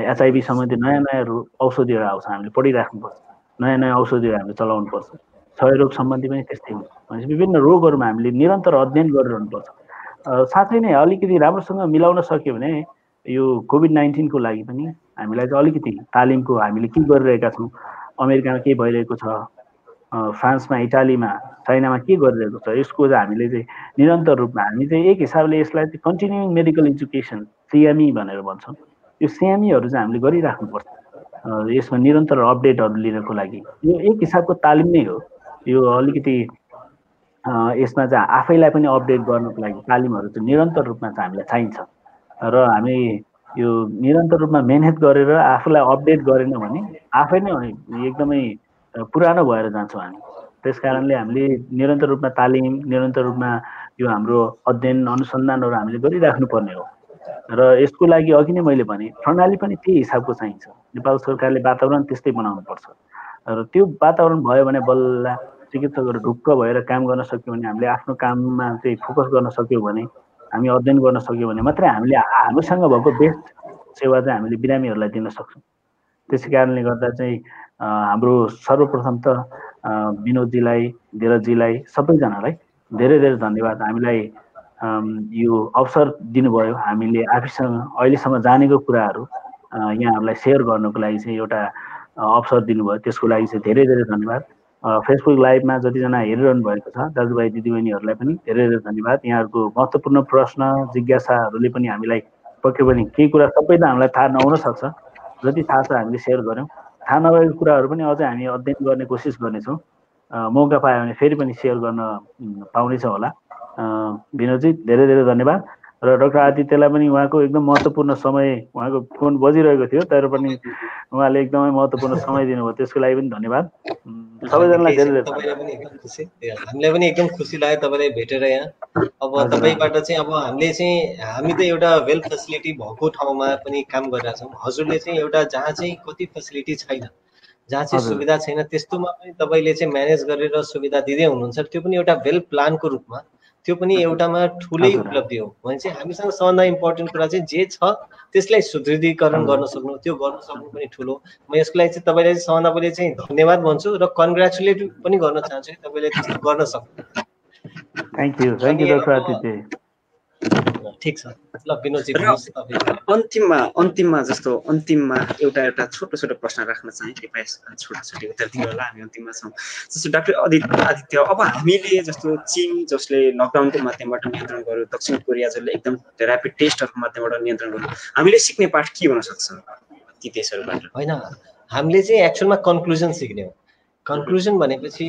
एचआइभी सम्बन्धी नयाँ नयाँ औषधिहरू आउँछ, हामीले पढिराख्नुपर्छ। नयाँ नयाँ औषधिहरू हामीले चलाउनुपर्छ। क्षयरोग सम्बन्धी पनि त्यस्तै हुन्छ। भनेपछि विभिन्न रोगहरूमा हामीले निरन्तर अध्ययन गरिरहनुपर्छ। साथै नै अलिकति राम्रोसँग मिलाउन सक्यो भने यो कोभिड-19को लागि पनि हामीलाई चाहिँ अलिकति तालिमको हामीले के गरिरहेका छौँ, अमेरिकामा के भइरहेको छ, फ्रान्समा, इटालीमा, चाइनामा के गरिरहेको छ, यसको चाहिँ हामीले चाहिँ निरन्तर रूपमा हामी चाहिँ एक हिसाबले यसलाई चाहिँ कन्टिन्युइङ मेडिकल एजुकेसन सिएमई भनेर भन्छौँ। यो सिएमईहरू चाहिँ हामीले गरिराख्नुपर्छ। यसमा निरन्तर अपडेटहरू लिनको लागि यो एक हिसाबको तालिम नै हो। यो अलिकति यसमा चाहिँ आफैलाई पनि अपडेट गर्नको लागि तालिमहरू चाहिँ निरन्तर रूपमा चाहिँ हामीलाई चाहिन्छ। र हामी यो निरन्तर रूपमा मेहनत गरेर आफूलाई अपडेट गरेनौँ भने आफै नै एकदमै पुरानो भएर जान्छौँ हामी। त्यस कारणले हामीले निरन्तर रूपमा तालिम, निरन्तर रूपमा यो हाम्रो अध्ययन अनुसन्धानहरू हामीले गरिराख्नुपर्ने हो। र यसको लागि अघि नै मैले भने प्रणाली पनि त्यही हिसाबको चाहिन्छ। नेपाल सरकारले वातावरण त्यस्तै बनाउनुपर्छ। र त्यो वातावरण भयो भने बल्ल चिकित्सकहरू ढुक्क भएर काम गर्न सक्यो भने, हामीले आफ्नो काममा चाहिँ फोकस गर्न सक्यो भने, हामी अध्ययन गर्न सक्यो भने मात्रै हामीले हामीसँग भएको बेस्ट सेवा चाहिँ हामीले बिरामीहरूलाई दिन सक्छौँ। त्यसै कारणले गर्दा चाहिँ हाम्रो सर्वप्रथम त विनोदजीलाई, धीरजजीलाई, सबैजनालाई धेरै धेरै धन्यवाद। हामीलाई यो अवसर दिनुभयो। हामीले आफैसँग अहिलेसम्म जानेको कुराहरू यहाँहरूलाई सेयर गर्नको लागि चाहिँ एउटा अवसर दिनुभयो। त्यसको लागि चाहिँ धेरै धेरै धन्यवाद। फेसबुक लाइभमा जतिजना हेरिरहनु भएको छ दाजुभाइ दिदीबहिनीहरूलाई पनि धेरै धेरै धन्यवाद। यहाँहरूको महत्त्वपूर्ण प्रश्न जिज्ञासाहरूले पनि हामीलाई पक्कै पनि केही कुरा सबै त हामीलाई थाहा नहुन सक्छ। जति थाहा छ हामीले सेयर गऱ्यौँ। थाहा नभएको कुराहरू पनि अझै हामी अध्ययन गर्ने कोसिस गर्नेछौँ। मौका पायो भने फेरि पनि सेयर गर्न पाउनेछौँ होला। विनोदजी धेरै धेरै धन्यवाद। र डाक्टर आदित्यलाई पनि उहाँको एकदम महत्त्वपूर्ण समय, उहाँको फोन बजिरहेको थियो तर पनि उहाँले एकदमै महत्त्वपूर्ण समय दिनुभयो, त्यसको लागि पनि धन्यवाद। सबैजनालाई धेरै धेरै हामीलाई पनि एकदम खुसी लाग्यो तपाईँलाई भेटेर यहाँ। अब तपाईँबाट चाहिँ अब हामी त एउटा वेल फेसिलिटी भएको ठाउँमा पनि काम गरिरहेछौँ। हजुरले चाहिँ एउटा जहाँ चाहिँ कति फेसिलिटी छैन, जहाँ चाहिँ सुविधा छैन, त्यस्तोमा पनि तपाईँले चाहिँ म्यानेज गरेर सुविधा दिँदै हुनुहुन्छ। त्यो पनि एउटा वेल प्लानको रूपमा, त्यो पनि एउटामा ठुलै उपलब्धि हो। भने चाहिँ हामीसँग सबभन्दा इम्पोर्टेन्ट कुरा चाहिँ जे छ त्यसलाई सुदृढीकरण गर्न सक्नु, त्यो गर्न सक्नु पनि ठुलो। म यसको लागि चाहिँ तपाईँलाई चाहिँ सबभन्दा पहिले चाहिँ धन्यवाद भन्छु र कङ्ग्रेचुलेट पनि गर्न चाहन्छु कि तपाईँले त्यस्तो गर्न सक्नु। Thank you doctor Aditya. ठिक छ ल विनोदजी। अन्तिममा एउटा छोटो प्रश्न राख्न चाहे। कृपया छोटी उत्तर दिनु होला। हामी अन्तिममा छौँ। जस्तो डाक्टर आदित्य, अब हामीले जस्तो चीन जसले लकडाउनको माध्यमबाट नियन्त्रण गर्यो, दक्षिण कोरिया जसले एकदम ऱ्यापिड टेस्टहरूको माध्यमबाट नियन्त्रण गर्यो, हामीले सिक्ने पाठ के हुन सक्छ ती देशहरूबाट? होइन, हामीले चाहिँ एक्चुअलमा कन्क्लुजन सिक्ने हो। कन्क्लुजन भनेपछि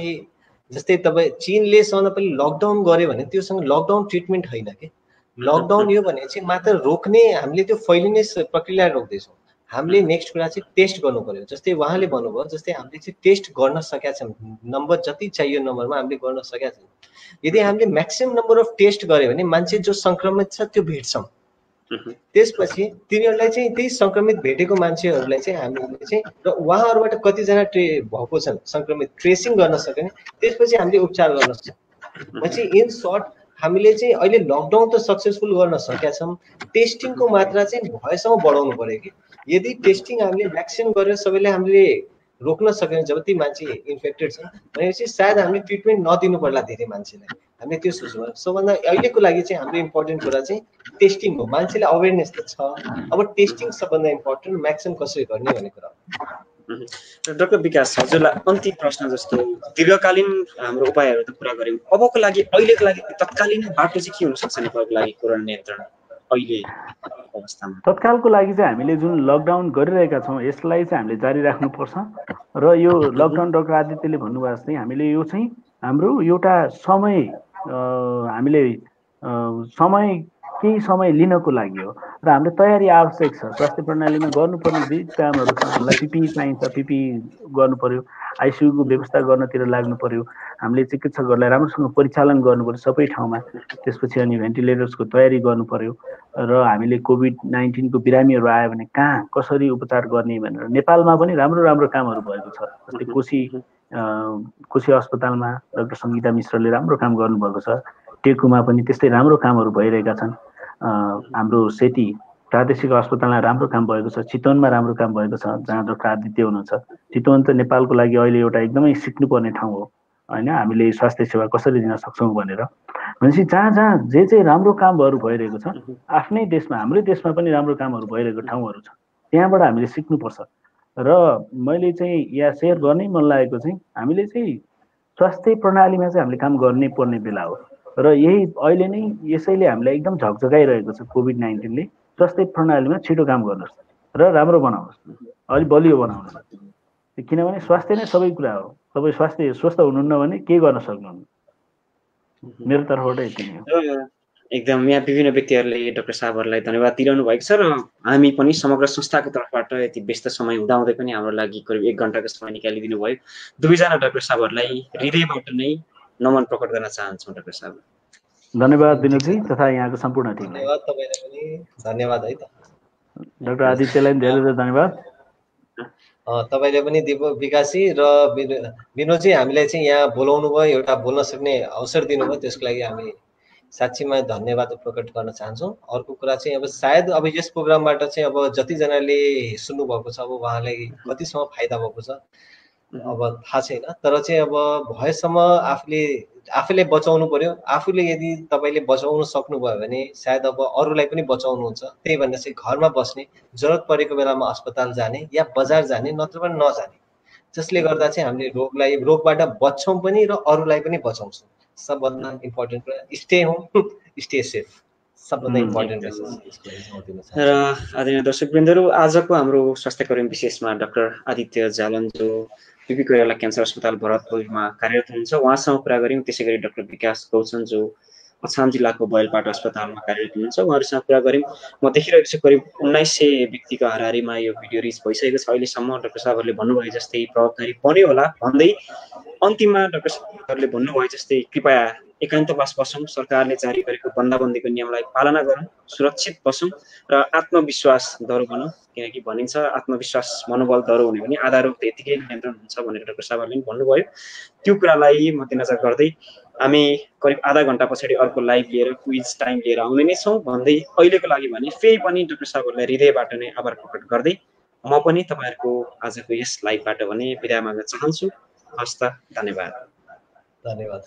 जस्तै तपाईँ चीनले सबभन्दा पहिले लकडाउन गर्यो भने त्योसँग लकडाउन ट्रिटमेन्ट होइन कि। लकडाउन यो भने चाहिँ मात्र रोक्ने, हामीले त्यो फैलिने प्रक्रिया रोक्दैछौँ। हामीले नेक्स्ट कुरा चाहिँ टेस्ट गर्नु पर्यो। जस्तै उहाँले भन्नुभयो, जस्तै हामीले चाहिँ टेस्ट गर्न सकेका छौँ, नम्बर जति चाहियो नम्बरमा हामीले गर्न सकेका छौँ। यदि हामीले म्याक्सिमम नम्बर अफ टेस्ट गऱ्यो भने मान्छे जो सङ्क्रमित छ त्यो भेट्छौँ। त्यसपछि तिनीहरूलाई चाहिँ त्यही सङ्क्रमित भेटेको मान्छेहरूलाई चाहिँ हामीले चाहिँ र उहाँहरूबाट कतिजना भएको छन् सङ्क्रमित ट्रेसिङ गर्न सक्यो भने त्यसपछि हामीले उपचार गर्न सक्छौँ। भनेपछि इन सर्ट हामीले चाहिँ अहिले लकडाउन त सक्सेसफुल गर्न सकेका छौँ, टेस्टिङको मात्रा चाहिँ भएसम्म बढाउनु पर्यो कि। यदि टेस्टिङ हामीले म्याक्सिमम गरेर सबैलाई हामीले रोक्न सक्यौँ, जब ती मान्छे इन्फेक्टेड छन् भनेपछि सायद हामीले ट्रिटमेन्ट नदिनु पर्ला धेरै मान्छेलाई। हामीले त्यो सोच्नु। सबभन्दा अहिलेको लागि चाहिँ हाम्रो इम्पोर्टेन्ट कुरा चाहिँ टेस्टिङ हो। मान्छेलाई अवेरनेस त छ, अब टेस्टिङ सबभन्दा इम्पोर्टेन्ट, म्याक्सिमम कसरी गर्ने भन्ने कुरा। डाक्टर विकास, हजुरलाई अन्तिम प्रश्न जस्तो दीर्घकालीन हाम्रो उपायहरू त कुरा गऱ्यौँ, अबको लागि अहिलेको लागि तत्कालीन बाटो चाहिँ के हुनसक्छ नेपालको लागि कोरोना नियन्त्रण अहिले अवस्थामा? तत्कालको लागि चाहिँ हामीले जुन लकडाउन गरिरहेका छौँ यसलाई चाहिँ हामीले जारी राख्नुपर्छ र यो लकडाउन डाक्टर आदित्यले भन्नुभएको चाहिँ हामीले यो चाहिँ हाम्रो एउटा समय हामीले समय केही समय लिनको लागि हो र हाम्रो तयारी आवश्यक छ। स्वास्थ्य प्रणालीमा गर्नुपर्ने विविध कामहरू छ। हामीलाई पिपिई चाहिन्छ, पिपिई गर्नु पर्यो, आइसियुको व्यवस्था गर्नतिर लाग्नु पर्यो, हामीले चिकित्सकहरूलाई राम्रोसँग परिचालन गर्नु पर्यो सबै ठाउँमा। त्यसपछि अनि भेन्टिलेटर्सको तयारी गर्नु पर्यो र हामीले कोभिड-19 को बिरामीहरू आयो भने कहाँ कसरी उपचार गर्ने भनेर नेपालमा पनि राम्रो राम्रो कामहरू भएको छ। जस्तै कोशी अस्पतालमा डाक्टर सङ्गीता मिश्रले राम्रो काम गर्नुभएको छ। टेकुमा पनि त्यस्तै राम्रो कामहरू भइरहेका छन्। हाम्रो सेती प्रादेशिक अस्पतालमा राम्रो काम भएको छ। चितवनमा राम्रो काम भएको छ जहाँ डाक्टर आदित्य हुनुहुन्छ। चितवन त नेपालको लागि अहिले एउटा एकदमै सिक्नुपर्ने ठाउँ हो होइन, हामीले स्वास्थ्य सेवा कसरी दिन सक्छौँ भनेर। भनेपछि जहाँ जहाँ जे राम्रो कामहरू भइरहेको छ आफ्नै देशमा, हाम्रै देशमा पनि राम्रो कामहरू भइरहेको ठाउँहरू छ, त्यहाँबाट हामीले सिक्नुपर्छ। र मैले चाहिँ यहाँ सेयर गर्नै मन लागेको चाहिँ हामीले चाहिँ स्वास्थ्य प्रणालीमा चाहिँ हामीले काम गर्नै पर्ने बेला हो र यही अहिले नै यसैले हामीलाई एकदम झकझकाइरहेको छ। कोभिड-19ले स्वास्थ्य प्रणालीमा छिटो काम गर्नुहोस् र राम्रो बनाउनुहोस्, अलिक बलियो बनाउनुहोस्, किनभने स्वास्थ्य नै सबै कुरा हो। तपाईँ स्वस्थ हुनुहुन्न भने केही गर्न सक्नुहुन्न। मेरो तर्फबाट यति नै हो। एकदम यहाँ विभिन्न व्यक्तिहरूले डाक्टर साहबहरूलाई धन्यवाद दिइरहनु भएको छ र हामी पनि समग्र संस्थाको तर्फबाट यति व्यस्त समय हुँदाहुँदै पनि हाम्रो लागि करिब 1 घण्टाको समय निकालिदिनु भयो। दुवैजना डाक्टर साहबहरूलाई हृदयबाट नै नमन प्रकट गर्न चाहन्छौँ। डाक्टर साहब धन्यवाद विनोदजी तथा यहाँको सम्पूर्ण टिमलाई। धन्यवाद, तपाईँलाई पनि धन्यवाद है त। डाक्टर आदित्यलाई धेरै धेरै धन्यवाद। तपाईँले पनि विकासी र विनोदजी हामीलाई चाहिँ यहाँ बोलाउनु भयो, एउटा बोल्न सक्ने अवसर दिनुभयो, त्यसको लागि हामी साँच्चीमा धन्यवाद प्रकट गर्न चाहन्छौँ। अर्को कुरा चाहिँ अब सायद अब यस प्रोग्रामबाट चाहिँ अब जतिजनाले सुन्नुभएको छ अब उहाँलाई कतिसम्म फाइदा भएको छ अब थाहा छैन, तर चाहिँ अब भएसम्म आफूले बचाउनु पर्यो। आफूले यदि तपाईँले बचाउन सक्नुभयो भने सायद अब अरूलाई पनि बचाउनुहुन्छ। त्यही भनेर चाहिँ घरमा बस्ने, जरुरत परेको बेलामा अस्पताल जाने या बजार जाने, नत्र पनि नजाने, जसले गर्दा चाहिँ हामीले रोगबाट बच्छौँ पनि र अरूलाई पनि बचाउँछौँ। सबभन्दा इम्पोर्टेन्ट कुरा स्टे होम स्टे सेफ, सबभन्दा इम्पोर्टेन्ट रहेछ। र आदरणीय दर्शकवृन्दहरू, आजको हाम्रो स्वास्थ्य कर्मी विशेषमा डाक्टर आदित्य जालन जो पिपी कोइराला क्यान्सर अस्पताल भरतपुरमा कार्यरत हुनुहुन्छ उहाँसँग कुरा गऱ्यौँ। त्यसै गरी डाक्टर विकास गौचन जो अछाम जिल्लाको बैलपाटा अस्पतालमा कार्यरत हुनुहुन्छ उहाँहरूसँग कुरा गऱ्यौँ। म देखिरहेको छु करिब 1900 व्यक्तिको हाराहारीमा यो भिडियो रिच भइसकेको छ अहिलेसम्म। डाक्टर साहबहरूले भन्नुभयो जस्तै प्रभावकारी बन्यो होला भन्दै अन्तिममा डाक्टर साहबहरूले भन्नुभयो जस्तै कृपया एकान्तवास बसौँ, सरकारले जारी गरेको बन्दाबन्दीको नियमलाई पालना गरौँ, सुरक्षित बसौँ र आत्मविश्वास दह्रो बनौँ। किनकि भनिन्छ आत्मविश्वास मनोबल दह्रो हुने भने आधा रोग त यतिकै नियन्त्रण हुन्छ भनेर डाक्टर साहबहरूले पनि भन्नुभयो। त्यो कुरालाई मध्यनजर गर्दै हामी करिब आधा घण्टा पछाडि अर्को लाइभ लिएर क्विज टाइम लिएर आउने नै छौँ भन्दै अहिलेको लागि भने फेरि पनि डाक्टर साहबहरूलाई हृदयबाट नै आभार प्रकट गर्दै म पनि तपाईँहरूको आजको यस लाइभबाट भने बिदा माग्न चाहन्छु। हस्त, धन्यवाद। धन्यवाद।